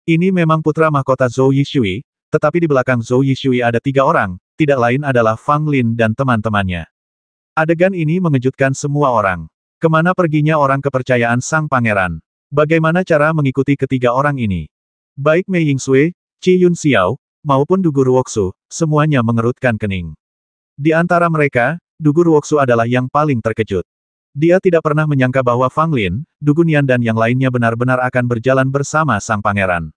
Speaker 1: Ini memang putra mahkota Zhou Yishui, tetapi di belakang Zhou Yishui ada 3 orang, tidak lain adalah Fang Lin dan teman-temannya. Adegan ini mengejutkan semua orang. Kemana perginya orang kepercayaan sang pangeran? Bagaimana cara mengikuti ketiga orang ini? Baik Mei Yingsui, Qi Yun Xiao, maupun Dugu Ruoksu, semuanya mengerutkan kening. Di antara mereka, Dugu Ruoksu adalah yang paling terkejut. Dia tidak pernah menyangka bahwa Fang Lin, Dugu Nian dan yang lainnya benar-benar akan berjalan bersama sang pangeran.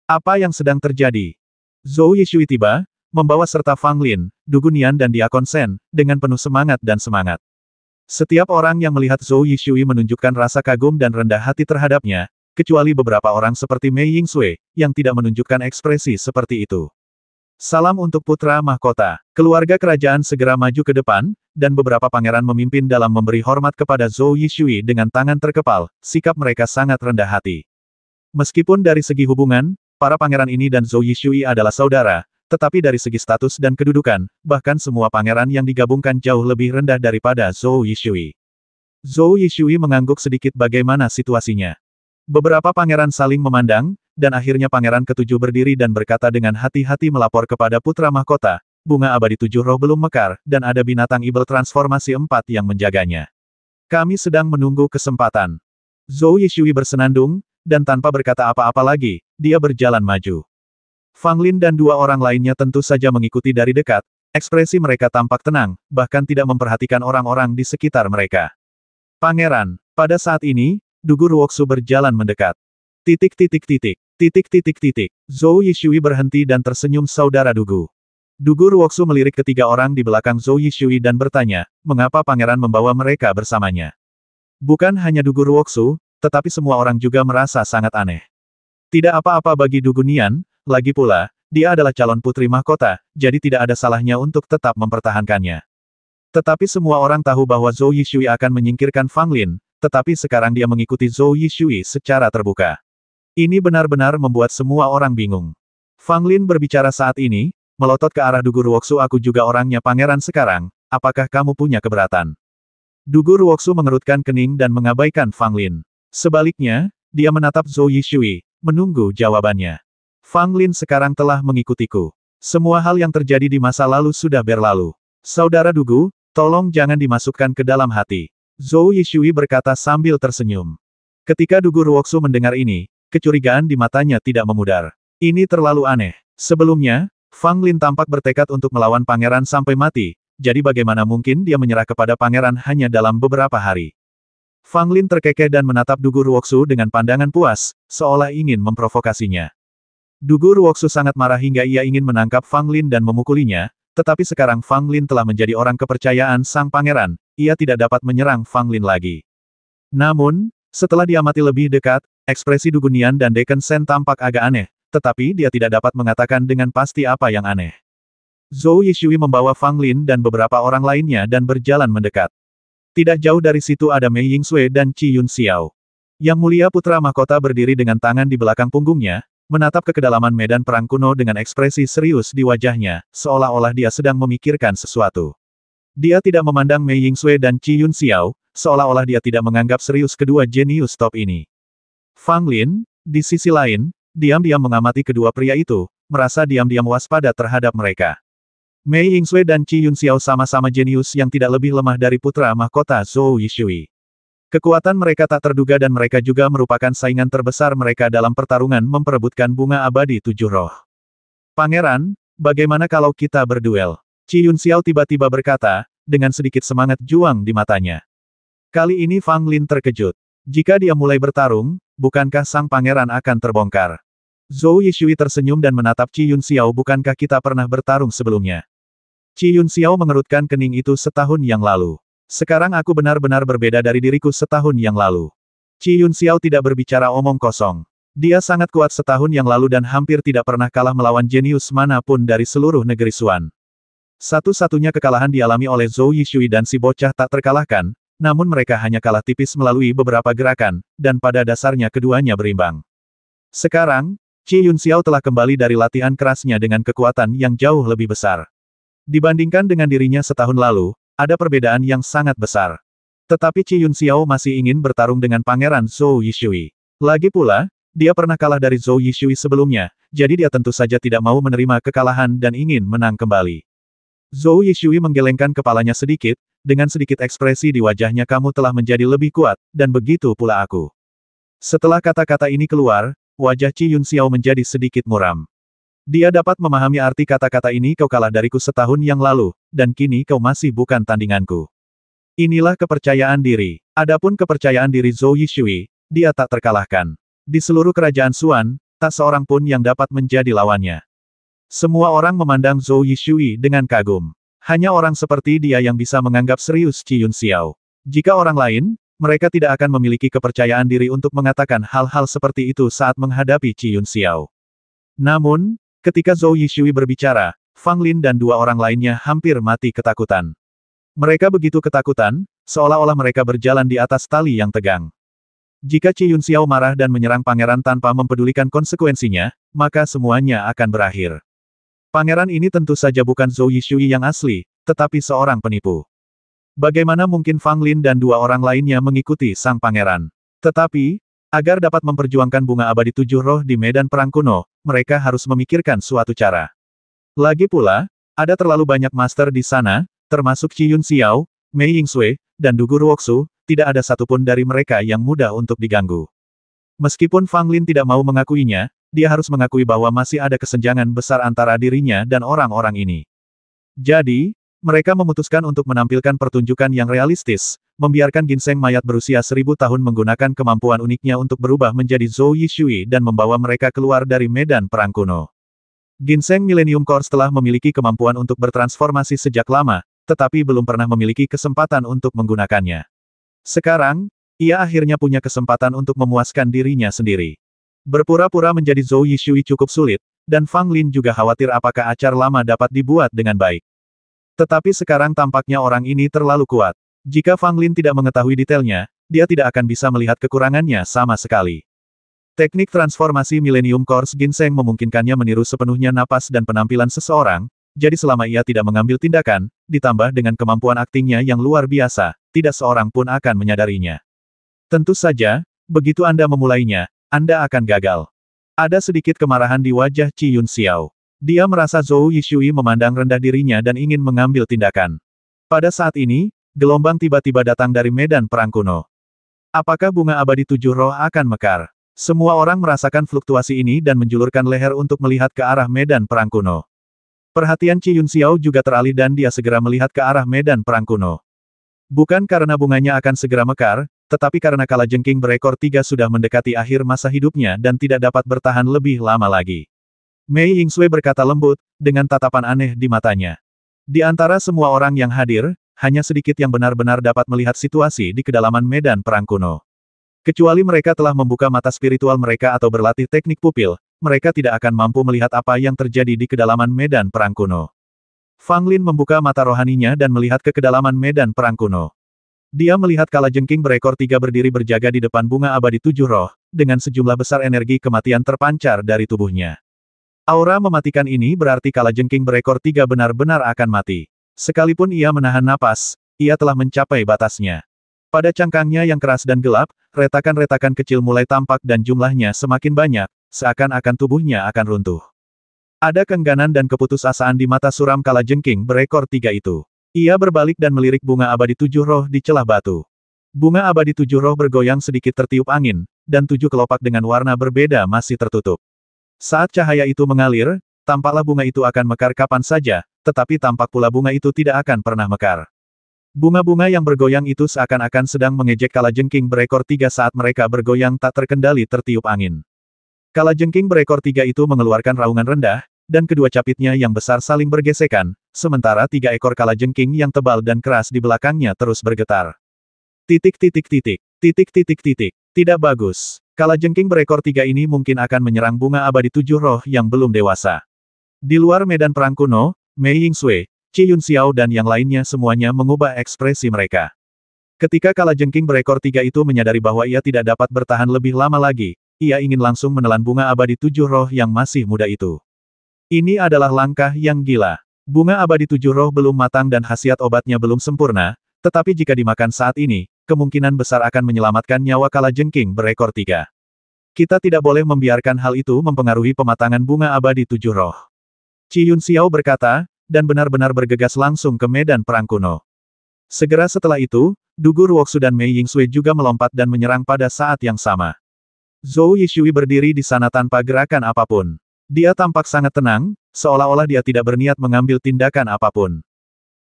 Speaker 1: Apa yang sedang terjadi? Zhou Yishui tiba, membawa serta Fang Lin, Dugu Nian dan Diakon Shen, dengan penuh semangat dan semangat. Setiap orang yang melihat Zhou Yishui menunjukkan rasa kagum dan rendah hati terhadapnya, kecuali beberapa orang seperti Mei Yingsui, yang tidak menunjukkan ekspresi seperti itu. Salam untuk putra mahkota. Keluarga kerajaan segera maju ke depan, dan beberapa pangeran memimpin dalam memberi hormat kepada Zhou Yishui dengan tangan terkepal, sikap mereka sangat rendah hati. Meskipun dari segi hubungan, para pangeran ini dan Zhou Yishui adalah saudara, tetapi dari segi status dan kedudukan, bahkan semua pangeran yang digabungkan jauh lebih rendah daripada Zhou Yishui. Zhou Yishui mengangguk sedikit bagaimana situasinya. Beberapa pangeran saling memandang, dan akhirnya pangeran ketujuh berdiri dan berkata dengan hati-hati melapor kepada putra mahkota, bunga abadi 7 roh belum mekar, dan ada binatang ibel transformasi 4 yang menjaganya. Kami sedang menunggu kesempatan. Zhou Yishui bersenandung, dan tanpa berkata apa-apa lagi, dia berjalan maju. Fang Lin dan 2 orang lainnya tentu saja mengikuti dari dekat, ekspresi mereka tampak tenang, bahkan tidak memperhatikan orang-orang di sekitar mereka. Pangeran, pada saat ini, Dugu Ruoksu berjalan mendekat. Zhou Yishui berhenti dan tersenyum saudara Dugu. Dugu Ruoksu melirik ketiga orang di belakang Zhou Yishui dan bertanya, mengapa pangeran membawa mereka bersamanya? Bukan hanya Dugu Ruoksu, tetapi semua orang juga merasa sangat aneh. Tidak apa-apa bagi Dugu Nian, lagi pula, dia adalah calon putri mahkota, jadi tidak ada salahnya untuk tetap mempertahankannya. Tetapi semua orang tahu bahwa Zhou Yishui akan menyingkirkan Fang Lin, tetapi sekarang dia mengikuti Zhou Yishui secara terbuka. Ini benar-benar membuat semua orang bingung. Fang Lin berbicara saat ini, melotot ke arah Dugu Ruoksu. Aku juga orangnya pangeran sekarang, apakah kamu punya keberatan? Dugu Ruoksu mengerutkan kening dan mengabaikan Fang Lin. Sebaliknya, dia menatap Zhou Yishui, menunggu jawabannya. Fang Lin sekarang telah mengikutiku. Semua hal yang terjadi di masa lalu sudah berlalu. Saudara Dugu, tolong jangan dimasukkan ke dalam hati. Zhou Yishui berkata sambil tersenyum. Ketika Dugu Ruoksu mendengar ini, kecurigaan di matanya tidak memudar. Ini terlalu aneh. Sebelumnya, Fang Lin tampak bertekad untuk melawan pangeran sampai mati, jadi bagaimana mungkin dia menyerah kepada pangeran hanya dalam beberapa hari. Fang Lin terkekeh dan menatap Dugu Ruoksu dengan pandangan puas, seolah ingin memprovokasinya. Dugu Ruoksu sangat marah hingga ia ingin menangkap Fang Lin dan memukulinya, tetapi sekarang Fang Lin telah menjadi orang kepercayaan sang pangeran, ia tidak dapat menyerang Fang Lin lagi. Namun, setelah diamati lebih dekat, ekspresi Dugu Nian dan Decken Sen tampak agak aneh, tetapi dia tidak dapat mengatakan dengan pasti apa yang aneh. Zhou Yishui membawa Fang Lin dan beberapa orang lainnya dan berjalan mendekat. Tidak jauh dari situ ada Mei Yingsui dan Qi Yun Xiao. Yang Mulia Putra Mahkota berdiri dengan tangan di belakang punggungnya, menatap ke kedalaman medan perang kuno dengan ekspresi serius di wajahnya, seolah-olah dia sedang memikirkan sesuatu. Dia tidak memandang Mei Yingsui dan Qi Yun Xiao, seolah-olah dia tidak menganggap serius kedua jenius top ini. Fang Lin, di sisi lain, diam-diam mengamati kedua pria itu, merasa diam-diam waspada terhadap mereka. Mei Yingsui dan Qi Yun Xiao sama-sama jenius yang tidak lebih lemah dari putra mahkota Zhou Yishui. Kekuatan mereka tak terduga dan mereka juga merupakan saingan terbesar mereka dalam pertarungan memperebutkan bunga abadi 7 roh. Pangeran, bagaimana kalau kita berduel? Qi Yun Xiao tiba-tiba berkata, dengan sedikit semangat juang di matanya. Kali ini Fang Lin terkejut. Jika dia mulai bertarung, bukankah sang pangeran akan terbongkar? Zhou Yishui tersenyum dan menatap Qi Yun Xiao, bukankah kita pernah bertarung sebelumnya? Qi Yun Xiao mengerutkan kening itu setahun yang lalu. Sekarang aku benar-benar berbeda dari diriku setahun yang lalu. Qi Yun Xiao tidak berbicara omong kosong. Dia sangat kuat setahun yang lalu dan hampir tidak pernah kalah melawan jenius manapun dari seluruh negeri Xuan. Satu-satunya kekalahan dialami oleh Zhou Yishui dan si bocah tak terkalahkan, namun mereka hanya kalah tipis melalui beberapa gerakan, dan pada dasarnya keduanya berimbang. Sekarang, Qi Yun Xiao telah kembali dari latihan kerasnya dengan kekuatan yang jauh lebih besar. Dibandingkan dengan dirinya setahun lalu, ada perbedaan yang sangat besar. Tetapi Qi Yun Xiao masih ingin bertarung dengan Pangeran Zhou Yishui. Lagi pula, dia pernah kalah dari Zhou Yishui sebelumnya, jadi dia tentu saja tidak mau menerima kekalahan dan ingin menang kembali. Zhou Yishui menggelengkan kepalanya sedikit, dengan sedikit ekspresi di wajahnya, kamu telah menjadi lebih kuat, dan begitu pula aku. Setelah kata-kata ini keluar, wajah Qi Yun Xiao menjadi sedikit muram. Dia dapat memahami arti kata-kata ini, kau kalah dariku setahun yang lalu, dan kini kau masih bukan tandinganku. Inilah kepercayaan diri. Adapun kepercayaan diri Zhou Yishui, dia tak terkalahkan. Di seluruh kerajaan Xuan, tak seorang pun yang dapat menjadi lawannya. Semua orang memandang Zhou Yishui dengan kagum. Hanya orang seperti dia yang bisa menganggap serius Qi Yun Xiao. Jika orang lain, mereka tidak akan memiliki kepercayaan diri untuk mengatakan hal-hal seperti itu saat menghadapi Qi Yun Xiao. Namun, ketika Zhou Yishui berbicara, Fang Lin dan dua orang lainnya hampir mati ketakutan. Mereka begitu ketakutan, seolah-olah mereka berjalan di atas tali yang tegang. Jika Qi Yun Xiao marah dan menyerang pangeran tanpa mempedulikan konsekuensinya, maka semuanya akan berakhir. Pangeran ini tentu saja bukan Zhou Yishui yang asli, tetapi seorang penipu. Bagaimana mungkin Fang Lin dan dua orang lainnya mengikuti sang pangeran? Tetapi, agar dapat memperjuangkan bunga abadi 7 roh di medan perang kuno, mereka harus memikirkan suatu cara. Lagi pula, ada terlalu banyak master di sana, termasuk Qi Yun Xiao, Mei Yingsui, dan Dugu Ruoksu, tidak ada satupun dari mereka yang mudah untuk diganggu. Meskipun Fang Lin tidak mau mengakuinya, dia harus mengakui bahwa masih ada kesenjangan besar antara dirinya dan orang-orang ini. Jadi, mereka memutuskan untuk menampilkan pertunjukan yang realistis, membiarkan ginseng mayat berusia 1000 tahun menggunakan kemampuan uniknya untuk berubah menjadi Zhou Yishui dan membawa mereka keluar dari medan perang kuno. Ginseng Millennium Core telah memiliki kemampuan untuk bertransformasi sejak lama, tetapi belum pernah memiliki kesempatan untuk menggunakannya. Sekarang, ia akhirnya punya kesempatan untuk memuaskan dirinya sendiri. Berpura-pura menjadi Zhou Yishui cukup sulit, dan Fang Lin juga khawatir apakah acar lama dapat dibuat dengan baik. Tetapi sekarang tampaknya orang ini terlalu kuat. Jika Fang Lin tidak mengetahui detailnya, dia tidak akan bisa melihat kekurangannya sama sekali. Teknik transformasi Millennium Core Ginseng memungkinkannya meniru sepenuhnya napas dan penampilan seseorang, jadi selama ia tidak mengambil tindakan, ditambah dengan kemampuan aktingnya yang luar biasa, tidak seorang pun akan menyadarinya. Tentu saja, begitu Anda memulainya, Anda akan gagal. Ada sedikit kemarahan di wajah Qi Yun Xiao. Dia merasa Zhou Yishui memandang rendah dirinya dan ingin mengambil tindakan. Pada saat ini, gelombang tiba-tiba datang dari medan perang kuno. Apakah bunga abadi 7 roh akan mekar? Semua orang merasakan fluktuasi ini dan menjulurkan leher untuk melihat ke arah medan perang kuno. Perhatian Qi Yun Xiao juga teralih dan dia segera melihat ke arah medan perang kuno. Bukan karena bunganya akan segera mekar, tetapi karena kalajengking berekor 3 sudah mendekati akhir masa hidupnya dan tidak dapat bertahan lebih lama lagi. Mei Yingsui berkata lembut, dengan tatapan aneh di matanya. Di antara semua orang yang hadir, hanya sedikit yang benar-benar dapat melihat situasi di kedalaman medan perang kuno. Kecuali mereka telah membuka mata spiritual mereka atau berlatih teknik pupil, mereka tidak akan mampu melihat apa yang terjadi di kedalaman medan perang kuno. Fang Lin membuka mata rohaninya dan melihat ke kedalaman medan perang kuno. Dia melihat kalajengking berekor 3 berdiri berjaga di depan bunga abadi 7 roh, dengan sejumlah besar energi kematian terpancar dari tubuhnya. Aura mematikan ini berarti kalajengking berekor 3 benar-benar akan mati. Sekalipun ia menahan napas, ia telah mencapai batasnya. Pada cangkangnya yang keras dan gelap, retakan-retakan kecil mulai tampak dan jumlahnya semakin banyak, seakan-akan tubuhnya akan runtuh. Ada keengganan dan keputusasaan di mata suram kalajengking berekor 3 itu. Ia berbalik dan melirik bunga abadi 7 roh di celah batu. Bunga abadi 7 roh bergoyang sedikit tertiup angin, dan 7 kelopak dengan warna berbeda masih tertutup. Saat cahaya itu mengalir, tampaklah bunga itu akan mekar kapan saja, tetapi tampak pula bunga itu tidak akan pernah mekar. Bunga-bunga yang bergoyang itu seakan-akan sedang mengejek kalajengking berekor 3 saat mereka bergoyang tak terkendali tertiup angin. Kalajengking berekor 3 itu mengeluarkan raungan rendah, dan kedua capitnya yang besar saling bergesekan, sementara 3 ekor kalajengking yang tebal dan keras di belakangnya terus bergetar. Titik. Tidak bagus. Kalajengking berekor 3 ini mungkin akan menyerang bunga abadi 7 roh yang belum dewasa. Di luar medan perang kuno, Mei Yingsui, Qi Yunxiao dan yang lainnya semuanya mengubah ekspresi mereka. Ketika kalajengking berekor 3 itu menyadari bahwa ia tidak dapat bertahan lebih lama lagi, ia ingin langsung menelan bunga abadi 7 roh yang masih muda itu. Ini adalah langkah yang gila. Bunga abadi 7 roh belum matang dan khasiat obatnya belum sempurna, tetapi jika dimakan saat ini, kemungkinan besar akan menyelamatkan nyawa kalajengking berekor 3. Kita tidak boleh membiarkan hal itu mempengaruhi pematangan bunga abadi 7 roh. Qi Yunxiao berkata, dan benar-benar bergegas langsung ke medan perang kuno. Segera setelah itu, Dugu Ruoksu dan Mei Yingsui juga melompat dan menyerang pada saat yang sama. Zhou Yishui berdiri di sana tanpa gerakan apapun. Dia tampak sangat tenang, seolah-olah dia tidak berniat mengambil tindakan apapun.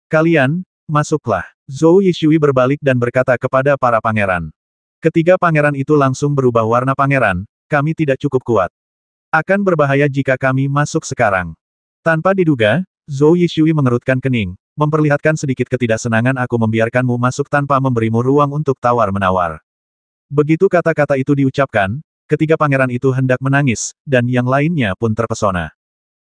Speaker 1: Kalian, masuklah. Zhou Yishui berbalik dan berkata kepada para pangeran. Ketiga pangeran itu langsung berubah warna pangeran, kami tidak cukup kuat. Akan berbahaya jika kami masuk sekarang. Tanpa diduga, Zhou Yishui mengerutkan kening, memperlihatkan sedikit ketidaksenangan aku membiarkanmu masuk tanpa memberimu ruang untuk tawar-menawar. Begitu kata-kata itu diucapkan, ketiga pangeran itu hendak menangis, dan yang lainnya pun terpesona.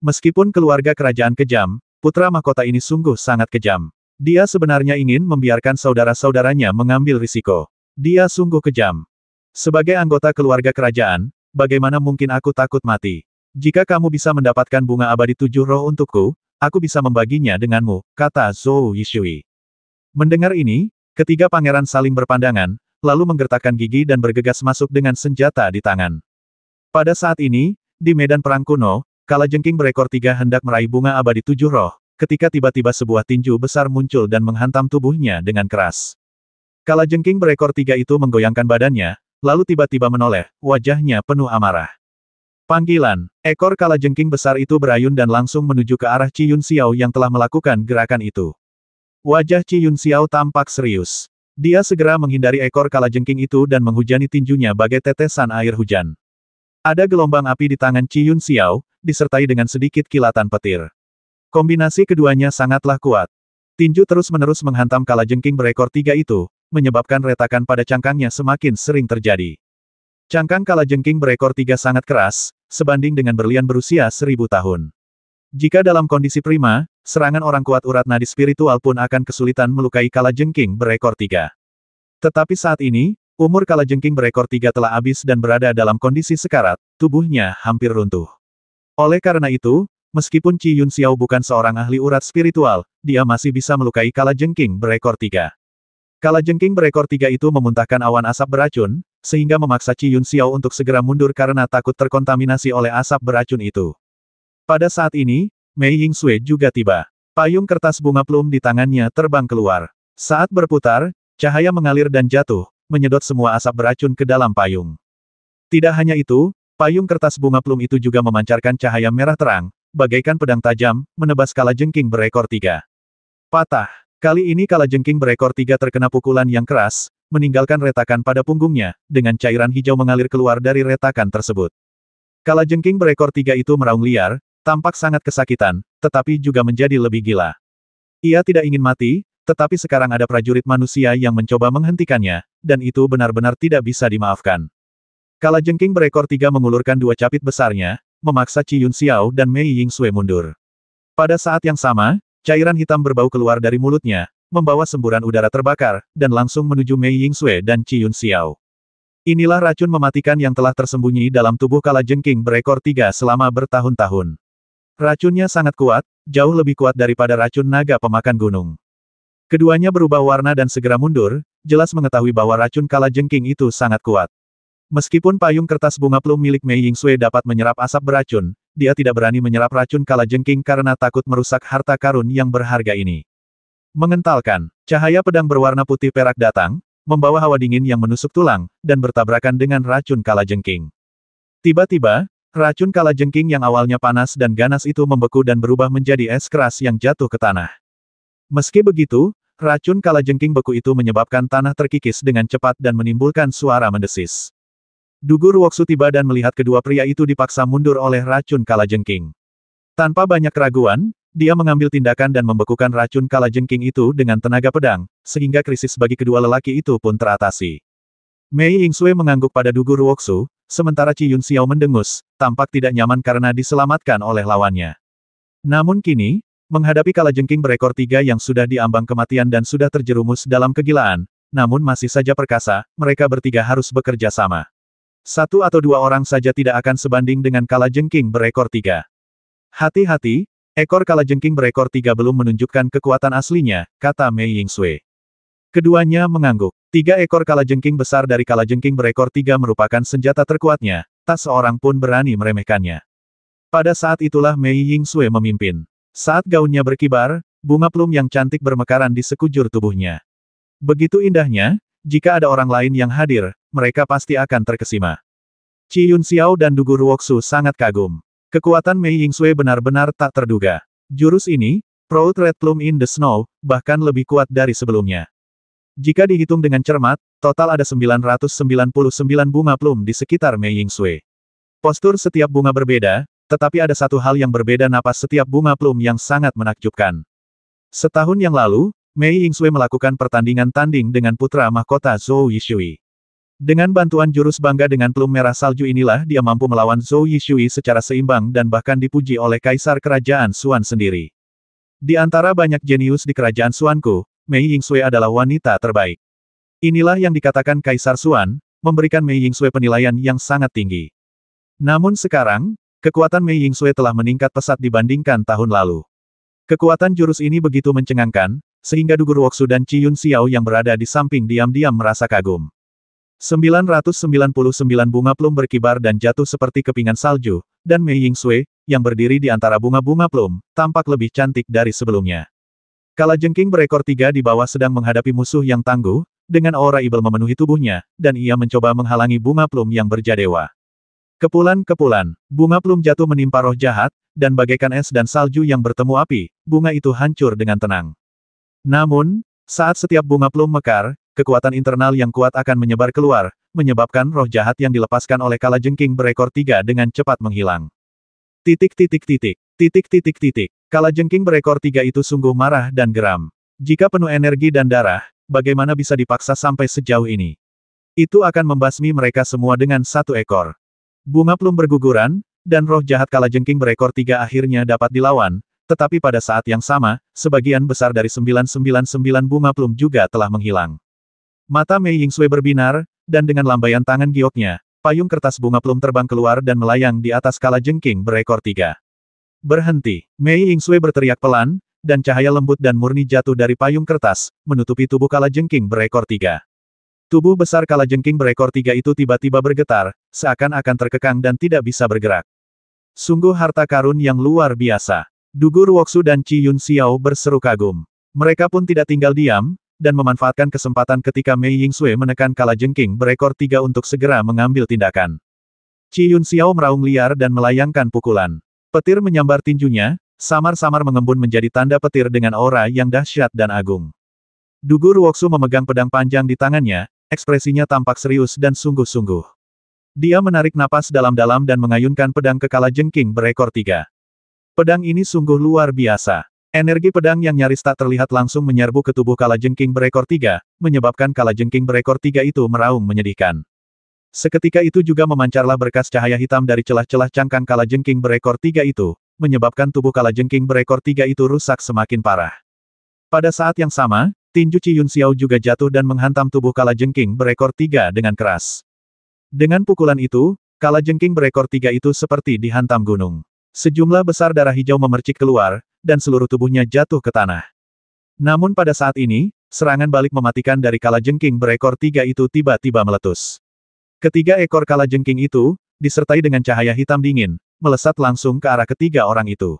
Speaker 1: Meskipun keluarga kerajaan kejam, putra mahkota ini sungguh sangat kejam. Dia sebenarnya ingin membiarkan saudara-saudaranya mengambil risiko. Dia sungguh kejam. Sebagai anggota keluarga kerajaan, bagaimana mungkin aku takut mati? Jika kamu bisa mendapatkan bunga abadi 7 roh untukku, aku bisa membaginya denganmu, kata Zhou Yishui. Mendengar ini, ketiga pangeran saling berpandangan, lalu menggertakkan gigi dan bergegas masuk dengan senjata di tangan. Pada saat ini, di medan perang kuno, kalajengking berekor 3 hendak meraih bunga abadi 7 roh, ketika tiba-tiba sebuah tinju besar muncul dan menghantam tubuhnya dengan keras. Kalajengking berekor 3 itu menggoyangkan badannya, lalu tiba-tiba menoleh, wajahnya penuh amarah. Panggilan, ekor kalajengking besar itu berayun dan langsung menuju ke arah Qi Yunxiao yang telah melakukan gerakan itu. Wajah Qi Yunxiao tampak serius. Dia segera menghindari ekor kalajengking itu dan menghujani tinjunya bagai tetesan air hujan. Ada gelombang api di tangan Qi Yunxiao, disertai dengan sedikit kilatan petir. Kombinasi keduanya sangatlah kuat. Tinju terus-menerus menghantam kalajengking berekor 3 itu, menyebabkan retakan pada cangkangnya semakin sering terjadi. Cangkang kalajengking berekor 3 sangat keras, sebanding dengan berlian berusia 1000 tahun. Jika dalam kondisi prima, serangan orang kuat urat nadi spiritual pun akan kesulitan melukai kalajengking berekor 3. Tetapi saat ini, umur kalajengking berekor 3 telah habis dan berada dalam kondisi sekarat, tubuhnya hampir runtuh. Oleh karena itu, meskipun Qi Yunxiao bukan seorang ahli urat spiritual, dia masih bisa melukai kalajengking berekor 3. Kalajengking berekor 3 itu memuntahkan awan asap beracun, sehingga memaksa Qi Yunxiao untuk segera mundur karena takut terkontaminasi oleh asap beracun itu. Pada saat ini, Mei Yingsui juga tiba. Payung kertas bunga plum di tangannya terbang keluar. Saat berputar, cahaya mengalir dan jatuh, menyedot semua asap beracun ke dalam payung. Tidak hanya itu, payung kertas bunga plum itu juga memancarkan cahaya merah terang, bagaikan pedang tajam, menebas kalajengking berekor 3. Patah. Kali ini kalajengking berekor 3 terkena pukulan yang keras, meninggalkan retakan pada punggungnya, dengan cairan hijau mengalir keluar dari retakan tersebut. Kalajengking berekor 3 itu meraung liar, tampak sangat kesakitan, tetapi juga menjadi lebih gila. Ia tidak ingin mati, tetapi sekarang ada prajurit manusia yang mencoba menghentikannya, dan itu benar-benar tidak bisa dimaafkan. Kalajengking berekor 3 mengulurkan 2 capit besarnya, memaksa Qi Yunxiao dan Mei Yingsue mundur. Pada saat yang sama, cairan hitam berbau keluar dari mulutnya, membawa semburan udara terbakar, dan langsung menuju Mei Yingsue dan Qi Yunxiao. Inilah racun mematikan yang telah tersembunyi dalam tubuh kalajengking berekor 3 selama bertahun-tahun. Racunnya sangat kuat, jauh lebih kuat daripada racun naga pemakan gunung. Keduanya berubah warna dan segera mundur, jelas mengetahui bahwa racun kalajengking itu sangat kuat. Meskipun payung kertas bunga plum milik Mei Yingsue dapat menyerap asap beracun, dia tidak berani menyerap racun kalajengking karena takut merusak harta karun yang berharga ini. Mengentalkan, cahaya pedang berwarna putih perak datang, membawa hawa dingin yang menusuk tulang, dan bertabrakan dengan racun kalajengking. Tiba-tiba, racun kalajengking yang awalnya panas dan ganas itu membeku dan berubah menjadi es keras yang jatuh ke tanah. Meski begitu, racun kalajengking beku itu menyebabkan tanah terkikis dengan cepat dan menimbulkan suara mendesis. Dugu Ruoksu tiba dan melihat kedua pria itu dipaksa mundur oleh racun kalajengking. Tanpa banyak keraguan, dia mengambil tindakan dan membekukan racun kalajengking itu dengan tenaga pedang, sehingga krisis bagi kedua lelaki itu pun teratasi. Mei Yingsue mengangguk pada Dugu Ruoksu, sementara Qi Yunxiao mendengus, tampak tidak nyaman karena diselamatkan oleh lawannya. Namun kini, menghadapi kalajengking berekor 3 yang sudah diambang kematian dan sudah terjerumus dalam kegilaan, namun masih saja perkasa, mereka bertiga harus bekerja sama. 1 atau 2 orang saja tidak akan sebanding dengan kalajengking berekor 3. Hati-hati, ekor kalajengking berekor 3 belum menunjukkan kekuatan aslinya, kata Mei Yingsue. Keduanya mengangguk. 3 ekor kalajengking besar dari kalajengking berekor 3 merupakan senjata terkuatnya, tak seorang pun berani meremehkannya. Pada saat itulah Mei Yingsue memimpin. Saat gaunnya berkibar, bunga plum yang cantik bermekaran di sekujur tubuhnya. Begitu indahnya, jika ada orang lain yang hadir, mereka pasti akan terkesima. Qi Yunxiao dan Dugu Ruoksu sangat kagum. Kekuatan Mei Yingsue benar-benar tak terduga. Jurus ini, Proud Red Plume in the Snow, bahkan lebih kuat dari sebelumnya. Jika dihitung dengan cermat, total ada 999 bunga plum di sekitar Mei Yingsue. Postur setiap bunga berbeda, tetapi ada satu hal yang berbeda napas setiap bunga plum yang sangat menakjubkan. Setahun yang lalu, Mei Yingsue melakukan pertandingan tanding dengan putra mahkota Zhou Yishui. Dengan bantuan jurus bangga dengan plum merah salju inilah dia mampu melawan Zhou Yishui secara seimbang dan bahkan dipuji oleh Kaisar Kerajaan Xuan sendiri. Di antara banyak jenius di Kerajaan Xuanku, Mei Yingsue adalah wanita terbaik. Inilah yang dikatakan Kaisar Xuan, memberikan Mei Yingsue penilaian yang sangat tinggi. Namun sekarang, kekuatan Mei Yingsue telah meningkat pesat dibandingkan tahun lalu. Kekuatan jurus ini begitu mencengangkan, sehingga Dugu Ruoksu dan Qi Yunxiao yang berada di samping diam-diam merasa kagum. 999 bunga plum berkibar dan jatuh seperti kepingan salju, dan Mei Yingsue, yang berdiri di antara bunga-bunga plum, tampak lebih cantik dari sebelumnya. Kalajengking berekor 3 di bawah sedang menghadapi musuh yang tangguh, dengan aura ibal memenuhi tubuhnya, dan ia mencoba menghalangi bunga plum yang berjadewa. Kepulan-kepulan, bunga plum jatuh menimpa roh jahat, dan bagaikan es dan salju yang bertemu api, bunga itu hancur dengan tenang. Namun, saat setiap bunga plum mekar, kekuatan internal yang kuat akan menyebar keluar, menyebabkan roh jahat yang dilepaskan oleh kalajengking berekor 3 dengan cepat menghilang. Kalajengking berekor 3 itu sungguh marah dan geram. Jika penuh energi dan darah, bagaimana bisa dipaksa sampai sejauh ini? Itu akan membasmi mereka semua dengan satu ekor. Bunga plum berguguran, dan roh jahat kalajengking berekor 3 akhirnya dapat dilawan, tetapi pada saat yang sama, sebagian besar dari 999 bunga plum juga telah menghilang. Mata Mei Yingsue berbinar, dan dengan lambaian tangan gioknya, payung kertas bunga plum terbang keluar dan melayang di atas kalajengking berekor 3. Berhenti. Mei Yingsue berteriak pelan, dan cahaya lembut dan murni jatuh dari payung kertas, menutupi tubuh kalajengking berekor 3. Tubuh besar kalajengking berekor 3 itu tiba-tiba bergetar, seakan-akan terkekang dan tidak bisa bergerak. Sungguh harta karun yang luar biasa. Dugu Ruoksu dan Qi Yunxiao berseru kagum. Mereka pun tidak tinggal diam, dan memanfaatkan kesempatan ketika Mei Yingsue menekan kalajengking berekor 3 untuk segera mengambil tindakan. Qi Yunxiao meraung liar dan melayangkan pukulan. Petir menyambar tinjunya, samar-samar mengembun menjadi tanda petir dengan aura yang dahsyat dan agung. Dugu Ruoksu memegang pedang panjang di tangannya, ekspresinya tampak serius dan sungguh-sungguh. Dia menarik napas dalam-dalam dan mengayunkan pedang ke kalajengking berekor 3. Pedang ini sungguh luar biasa. Energi pedang yang nyaris tak terlihat langsung menyerbu ke tubuh kalajengking berekor 3, menyebabkan kalajengking berekor 3 itu meraung menyedihkan. Seketika itu juga memancarlah berkas cahaya hitam dari celah-celah cangkang kalajengking berekor 3 itu, menyebabkan tubuh kalajengking berekor 3 itu rusak semakin parah. Pada saat yang sama, tinju Qi Yunxiao juga jatuh dan menghantam tubuh kalajengking berekor 3 dengan keras. Dengan pukulan itu, kalajengking berekor 3 itu seperti dihantam gunung. Sejumlah besar darah hijau memercik keluar, dan seluruh tubuhnya jatuh ke tanah. Namun pada saat ini, serangan balik mematikan dari kalajengking berekor 3 itu tiba-tiba meletus. Ketiga ekor kalajengking itu, disertai dengan cahaya hitam dingin, melesat langsung ke arah ketiga orang itu.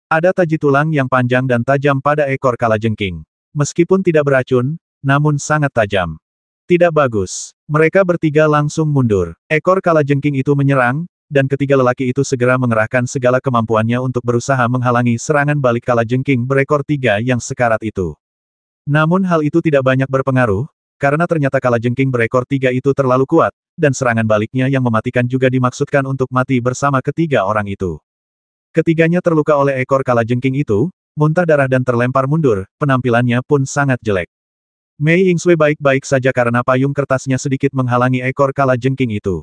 Speaker 1: Ada taji tulang yang panjang dan tajam pada ekor kalajengking. Meskipun tidak beracun, namun sangat tajam. Tidak bagus. Mereka bertiga langsung mundur. Ekor kalajengking itu menyerang, dan ketiga lelaki itu segera mengerahkan segala kemampuannya untuk berusaha menghalangi serangan balik kalajengking berekor 3 yang sekarat itu. Namun hal itu tidak banyak berpengaruh, karena ternyata kalajengking berekor 3 itu terlalu kuat, dan serangan baliknya yang mematikan juga dimaksudkan untuk mati bersama ketiga orang itu. Ketiganya terluka oleh ekor kalajengking itu, muntah darah dan terlempar mundur, penampilannya pun sangat jelek. Mei Yingxue baik-baik saja karena payung kertasnya sedikit menghalangi ekor kalajengking itu.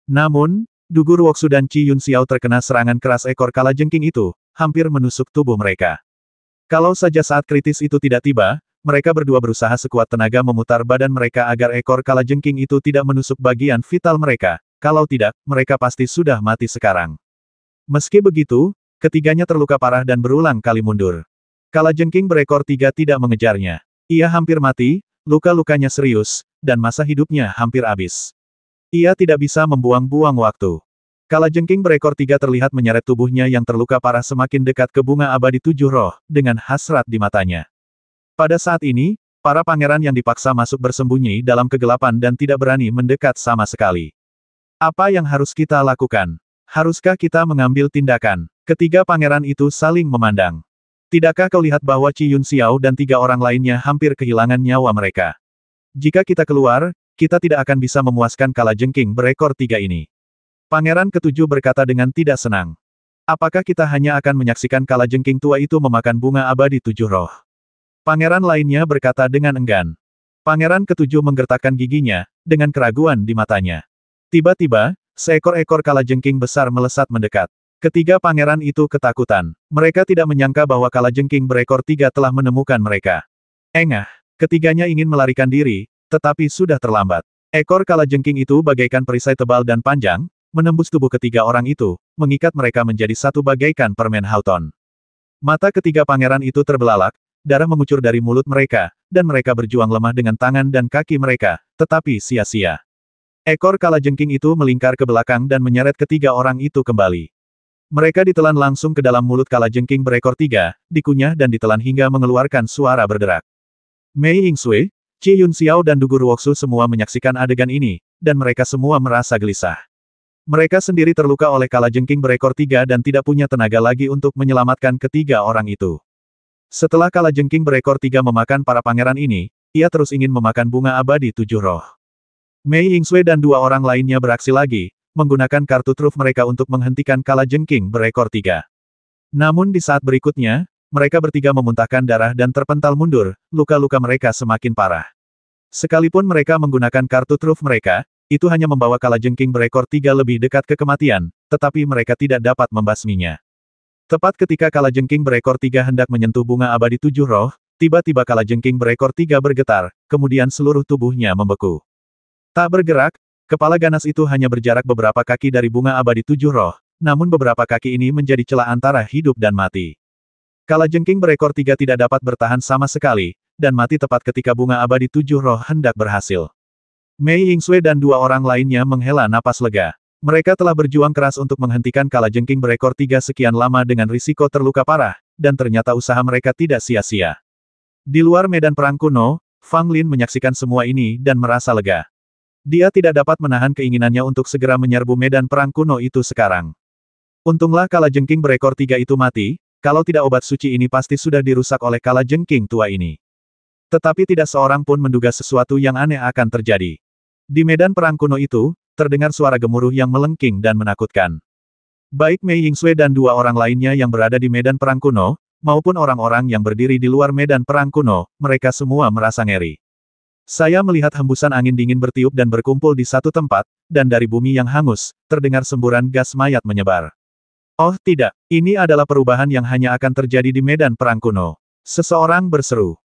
Speaker 1: Namun, Dugu Ruoksu dan Qi Yunxiao terkena serangan keras ekor kalajengking itu, hampir menusuk tubuh mereka. Kalau saja saat kritis itu tidak tiba, mereka berdua berusaha sekuat tenaga memutar badan mereka agar ekor kalajengking itu tidak menusuk bagian vital mereka, kalau tidak, mereka pasti sudah mati sekarang. Meski begitu, ketiganya terluka parah dan berulang kali mundur. Kalajengking berekor 3 tidak mengejarnya. Ia hampir mati, luka-lukanya serius, dan masa hidupnya hampir habis. Ia tidak bisa membuang-buang waktu. Kalajengking berekor 3 terlihat menyeret tubuhnya yang terluka parah semakin dekat ke bunga abadi 7 roh, dengan hasrat di matanya. Pada saat ini, para pangeran yang dipaksa masuk bersembunyi dalam kegelapan dan tidak berani mendekat sama sekali. Apa yang harus kita lakukan? Haruskah kita mengambil tindakan? Ketiga pangeran itu saling memandang. Tidakkah kau lihat bahwa Qi Yunxiao dan 3 orang lainnya hampir kehilangan nyawa mereka? Jika kita keluar, kita tidak akan bisa memuaskan kalajengking berekor 3 ini. Pangeran ketujuh berkata dengan tidak senang. Apakah kita hanya akan menyaksikan kalajengking tua itu memakan bunga abadi 7 roh? Pangeran lainnya berkata dengan enggan. Pangeran ketujuh menggertakkan giginya, dengan keraguan di matanya. Tiba-tiba, seekor-ekor kalajengking besar melesat mendekat. Ketiga pangeran itu ketakutan. Mereka tidak menyangka bahwa kalajengking berekor 3 telah menemukan mereka. Engah, ketiganya ingin melarikan diri, tetapi sudah terlambat. Ekor kalajengking itu bagaikan perisai tebal dan panjang, menembus tubuh ketiga orang itu, mengikat mereka menjadi satu bagaikan permen Houghton. Mata ketiga pangeran itu terbelalak, darah mengucur dari mulut mereka, dan mereka berjuang lemah dengan tangan dan kaki mereka, tetapi sia-sia. Ekor kalajengking itu melingkar ke belakang dan menyeret ketiga orang itu kembali. Mereka ditelan langsung ke dalam mulut kalajengking berekor 3, dikunyah dan ditelan hingga mengeluarkan suara berderak. Mei Yingxue, Qi Yunxiao dan Dugu Ruoksu semua menyaksikan adegan ini, dan mereka semua merasa gelisah. Mereka sendiri terluka oleh kalajengking berekor 3 dan tidak punya tenaga lagi untuk menyelamatkan ketiga orang itu. Setelah kalajengking berekor 3 memakan para pangeran ini, ia terus ingin memakan bunga abadi 7 roh. Mei Yingxue dan 2 orang lainnya beraksi lagi, menggunakan kartu truf mereka untuk menghentikan kalajengking berekor 3. Namun di saat berikutnya, mereka bertiga memuntahkan darah dan terpental mundur, luka-luka mereka semakin parah. Sekalipun mereka menggunakan kartu truf mereka, itu hanya membawa kalajengking berekor 3 lebih dekat ke kematian, tetapi mereka tidak dapat membasminya. Tepat ketika kalajengking berekor 3 hendak menyentuh bunga abadi 7 roh, tiba-tiba kalajengking berekor 3 bergetar, kemudian seluruh tubuhnya membeku. Tak bergerak, kepala ganas itu hanya berjarak beberapa kaki dari bunga abadi 7 roh, namun beberapa kaki ini menjadi celah antara hidup dan mati. Kalajengking berekor 3 tidak dapat bertahan sama sekali, dan mati tepat ketika bunga abadi 7 roh hendak berhasil. Mei Yingxue dan 2 orang lainnya menghela napas lega. Mereka telah berjuang keras untuk menghentikan kalajengking berekor 3 sekian lama dengan risiko terluka parah, dan ternyata usaha mereka tidak sia-sia. Di luar medan perang kuno, Fang Lin menyaksikan semua ini dan merasa lega. Dia tidak dapat menahan keinginannya untuk segera menyerbu medan perang kuno itu sekarang. Untunglah kalajengking berekor 3 itu mati. Kalau tidak obat suci ini pasti sudah dirusak oleh kalajengking tua ini. Tetapi tidak seorang pun menduga sesuatu yang aneh akan terjadi. Di medan perang kuno itu, terdengar suara gemuruh yang melengking dan menakutkan. Baik Mei Yingsue dan dua orang lainnya yang berada di medan perang kuno, maupun orang-orang yang berdiri di luar medan perang kuno, mereka semua merasa ngeri. Saya melihat hembusan angin dingin bertiup dan berkumpul di satu tempat, dan dari bumi yang hangus, terdengar semburan gas mayat menyebar. Oh tidak, ini adalah perubahan yang hanya akan terjadi di medan perang kuno. Seseorang berseru.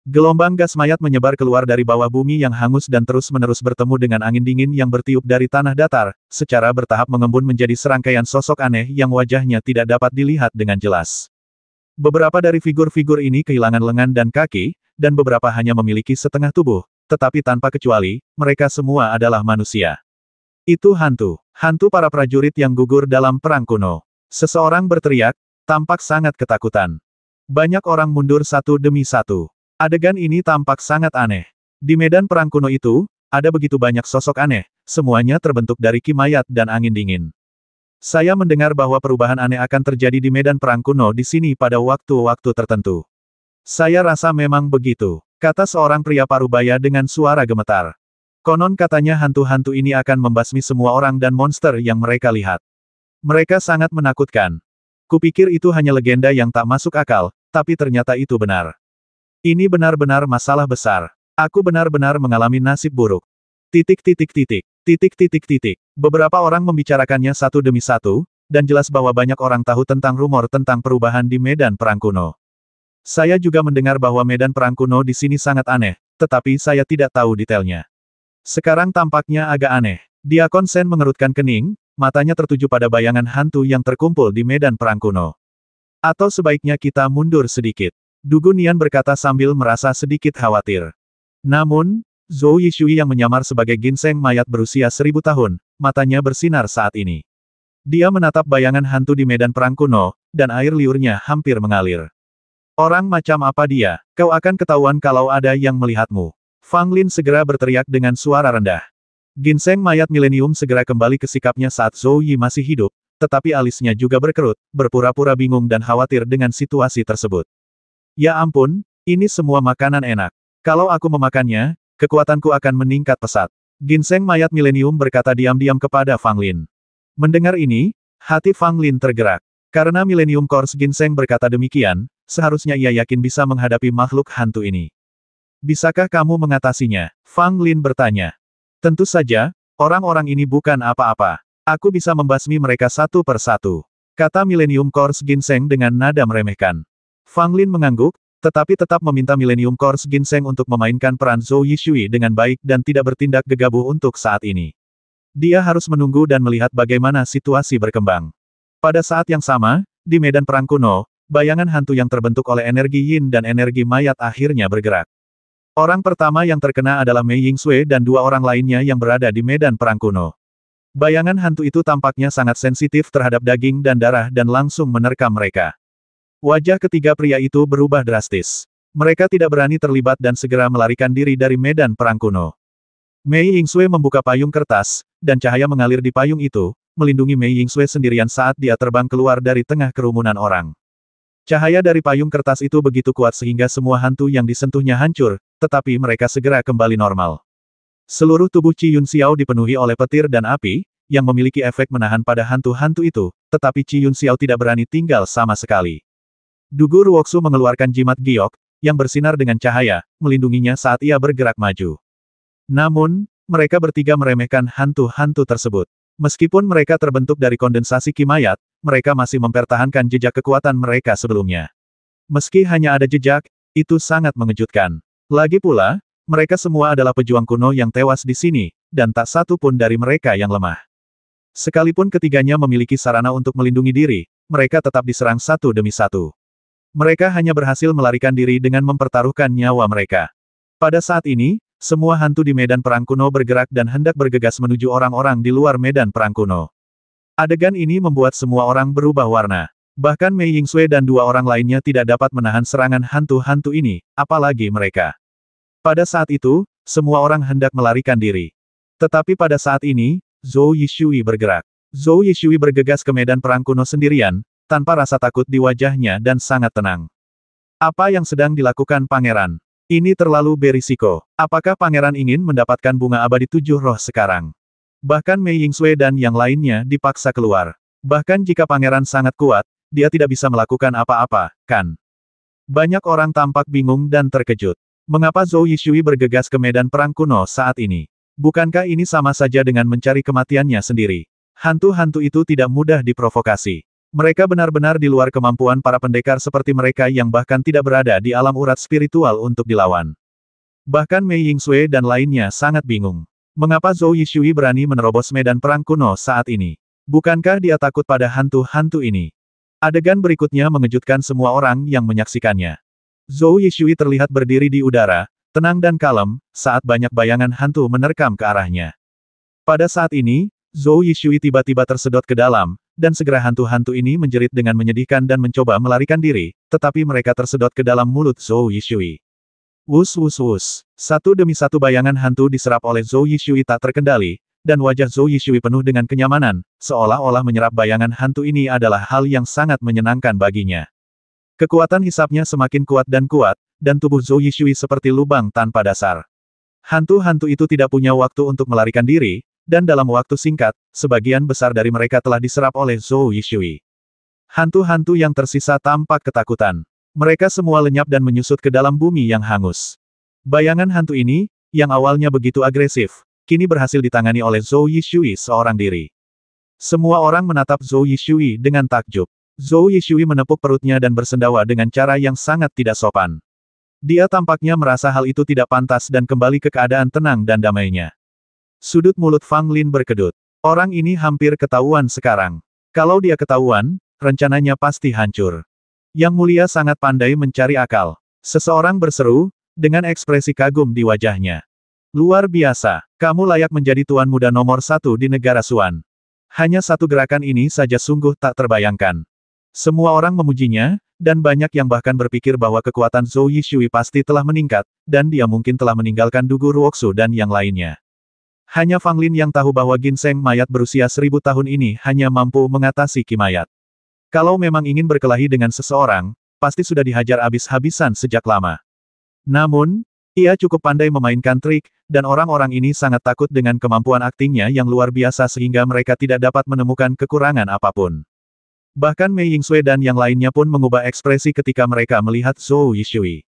Speaker 1: Gelombang gas mayat menyebar keluar dari bawah bumi yang hangus dan terus-menerus bertemu dengan angin dingin yang bertiup dari tanah datar, secara bertahap mengembun menjadi serangkaian sosok aneh yang wajahnya tidak dapat dilihat dengan jelas. Beberapa dari figur-figur ini kehilangan lengan dan kaki, dan beberapa hanya memiliki setengah tubuh, tetapi tanpa kecuali, mereka semua adalah manusia. Itu hantu. Hantu para prajurit yang gugur dalam perang kuno. Seseorang berteriak, tampak sangat ketakutan. Banyak orang mundur satu demi satu. Adegan ini tampak sangat aneh. Di medan perang kuno itu, ada begitu banyak sosok aneh, semuanya terbentuk dari ki mayat dan angin dingin. Saya mendengar bahwa perubahan aneh akan terjadi di medan perang kuno di sini pada waktu-waktu tertentu. Saya rasa memang begitu, kata seorang pria parubaya dengan suara gemetar. Konon katanya hantu-hantu ini akan membasmi semua orang dan monster yang mereka lihat. Mereka sangat menakutkan. Kupikir itu hanya legenda yang tak masuk akal, tapi ternyata itu benar. Ini benar-benar masalah besar. Aku benar-benar mengalami nasib buruk. Titik. Beberapa orang membicarakannya satu demi satu, dan jelas bahwa banyak orang tahu tentang rumor tentang perubahan di medan perang kuno. Saya juga mendengar bahwa medan perang kuno di sini sangat aneh, tetapi saya tidak tahu detailnya. Sekarang tampaknya agak aneh. Diakon Sen mengerutkan kening, matanya tertuju pada bayangan hantu yang terkumpul di medan perang kuno. Atau sebaiknya kita mundur sedikit. Dugu Nian berkata sambil merasa sedikit khawatir. Namun, Zhou Yishui yang menyamar sebagai ginseng mayat berusia 1000 tahun, matanya bersinar saat ini. Dia menatap bayangan hantu di medan perang kuno, dan air liurnya hampir mengalir. Orang macam apa dia? Kau akan ketahuan kalau ada yang melihatmu. Fang Lin segera berteriak dengan suara rendah. Ginseng mayat milenium segera kembali ke sikapnya saat Zhou Yi masih hidup, tetapi alisnya juga berkerut, berpura-pura bingung dan khawatir dengan situasi tersebut. Ya ampun, ini semua makanan enak. Kalau aku memakannya, kekuatanku akan meningkat pesat. Ginseng mayat milenium berkata diam-diam kepada Fang Lin. Mendengar ini, hati Fang Lin tergerak. Karena Millennium Course Ginseng berkata demikian, seharusnya ia yakin bisa menghadapi makhluk hantu ini. Bisakah kamu mengatasinya? Fang Lin bertanya. Tentu saja, orang-orang ini bukan apa-apa. Aku bisa membasmi mereka satu per satu, kata Millennium Course Ginseng dengan nada meremehkan. Fang Lin mengangguk, tetapi tetap meminta Millennium Course Ginseng untuk memainkan peran Zhou Yishui dengan baik dan tidak bertindak gegabah untuk saat ini. Dia harus menunggu dan melihat bagaimana situasi berkembang. Pada saat yang sama, di medan perang kuno, bayangan hantu yang terbentuk oleh energi yin dan energi mayat akhirnya bergerak. Orang pertama yang terkena adalah Mei Yingsue dan dua orang lainnya yang berada di medan perang kuno. Bayangan hantu itu tampaknya sangat sensitif terhadap daging dan darah dan langsung menerkam mereka. Wajah ketiga pria itu berubah drastis. Mereka tidak berani terlibat dan segera melarikan diri dari medan perang kuno. Mei Yingsue membuka payung kertas, dan cahaya mengalir di payung itu, melindungi Mei Yingsue sendirian saat dia terbang keluar dari tengah kerumunan orang. Cahaya dari payung kertas itu begitu kuat sehingga semua hantu yang disentuhnya hancur, tetapi mereka segera kembali normal. Seluruh tubuh Qi Yun Xiao dipenuhi oleh petir dan api, yang memiliki efek menahan pada hantu-hantu itu, tetapi Qi Yun Xiao tidak berani tinggal sama sekali. Dugu Ruoksu mengeluarkan jimat giok, yang bersinar dengan cahaya, melindunginya saat ia bergerak maju. Namun, mereka bertiga meremehkan hantu-hantu tersebut. Meskipun mereka terbentuk dari kondensasi ki mayat, mereka masih mempertahankan jejak kekuatan mereka sebelumnya. Meski hanya ada jejak, itu sangat mengejutkan. Lagi pula, mereka semua adalah pejuang kuno yang tewas di sini, dan tak satu pun dari mereka yang lemah. Sekalipun ketiganya memiliki sarana untuk melindungi diri, mereka tetap diserang satu demi satu. Mereka hanya berhasil melarikan diri dengan mempertaruhkan nyawa mereka. Pada saat ini, semua hantu di medan perang kuno bergerak dan hendak bergegas menuju orang-orang di luar medan perang kuno. Adegan ini membuat semua orang berubah warna. Bahkan Mei Yingsue dan dua orang lainnya tidak dapat menahan serangan hantu-hantu ini, apalagi mereka. Pada saat itu, semua orang hendak melarikan diri. Tetapi pada saat ini, Zhou Yishui bergerak. Zhou Yishui bergegas ke medan perang kuno sendirian, tanpa rasa takut di wajahnya dan sangat tenang. Apa yang sedang dilakukan pangeran? Ini terlalu berisiko. Apakah pangeran ingin mendapatkan bunga abadi 7 roh sekarang? Bahkan Mei Yingsue dan yang lainnya dipaksa keluar. Bahkan jika pangeran sangat kuat, dia tidak bisa melakukan apa-apa, kan? Banyak orang tampak bingung dan terkejut. Mengapa Zhou Yishui bergegas ke medan perang kuno saat ini? Bukankah ini sama saja dengan mencari kematiannya sendiri? Hantu-hantu itu tidak mudah diprovokasi. Mereka benar-benar di luar kemampuan para pendekar seperti mereka yang bahkan tidak berada di alam urat spiritual untuk dilawan. Bahkan Mei Yingsui dan lainnya sangat bingung. Mengapa Zhou Yishui berani menerobos medan perang kuno saat ini? Bukankah dia takut pada hantu-hantu ini? Adegan berikutnya mengejutkan semua orang yang menyaksikannya. Zhou Yishui terlihat berdiri di udara, tenang dan kalem, saat banyak bayangan hantu menerkam ke arahnya. Pada saat ini, Zhou Yishui tiba-tiba tersedot ke dalam, dan segera hantu-hantu ini menjerit dengan menyedihkan dan mencoba melarikan diri, tetapi mereka tersedot ke dalam mulut Zhou Yishui. Wus wus wus. Satu demi satu bayangan hantu diserap oleh Zhou Yishui tak terkendali, dan wajah Zhou Yishui penuh dengan kenyamanan, seolah-olah menyerap bayangan hantu ini adalah hal yang sangat menyenangkan baginya. Kekuatan hisapnya semakin kuat, dan tubuh Zhou Yishui seperti lubang tanpa dasar. Hantu-hantu itu tidak punya waktu untuk melarikan diri, dan dalam waktu singkat, sebagian besar dari mereka telah diserap oleh Zhou Yishui. Hantu-hantu yang tersisa tampak ketakutan. Mereka semua lenyap dan menyusut ke dalam bumi yang hangus. Bayangan hantu ini, yang awalnya begitu agresif, kini berhasil ditangani oleh Zhou Yishui seorang diri. Semua orang menatap Zhou Yishui dengan takjub. Zhou Yishui menepuk perutnya dan bersendawa dengan cara yang sangat tidak sopan. Dia tampaknya merasa hal itu tidak pantas dan kembali ke keadaan tenang dan damainya. Sudut mulut Fang Lin berkedut. Orang ini hampir ketahuan sekarang. Kalau dia ketahuan, rencananya pasti hancur. Yang Mulia sangat pandai mencari akal. Seseorang berseru, dengan ekspresi kagum di wajahnya. Luar biasa, kamu layak menjadi tuan muda nomor 1 di negara Suan. Hanya satu gerakan ini saja sungguh tak terbayangkan. Semua orang memujinya, dan banyak yang bahkan berpikir bahwa kekuatan Zhou Yishui pasti telah meningkat, dan dia mungkin telah meninggalkan Dugu Ruoksu dan yang lainnya. Hanya Fang Lin yang tahu bahwa ginseng mayat berusia 1000 tahun ini hanya mampu mengatasi Qi mayat. Kalau memang ingin berkelahi dengan seseorang, pasti sudah dihajar habis-habisan sejak lama. Namun, ia cukup pandai memainkan trik, dan orang-orang ini sangat takut dengan kemampuan aktingnya yang luar biasa sehingga mereka tidak dapat menemukan kekurangan apapun. Bahkan Mei Yingsui dan yang lainnya pun mengubah ekspresi ketika mereka melihat Zhou Yishui.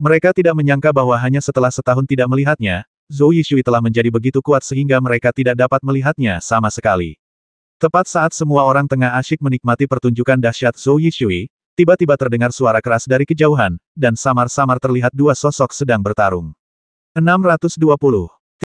Speaker 1: Mereka tidak menyangka bahwa hanya setelah setahun tidak melihatnya, Zhou Yishui telah menjadi begitu kuat sehingga mereka tidak dapat melihatnya sama sekali. Tepat saat semua orang tengah asyik menikmati pertunjukan dahsyat Zhou Yishui, tiba-tiba terdengar suara keras dari kejauhan, dan samar-samar terlihat dua sosok sedang bertarung. 620.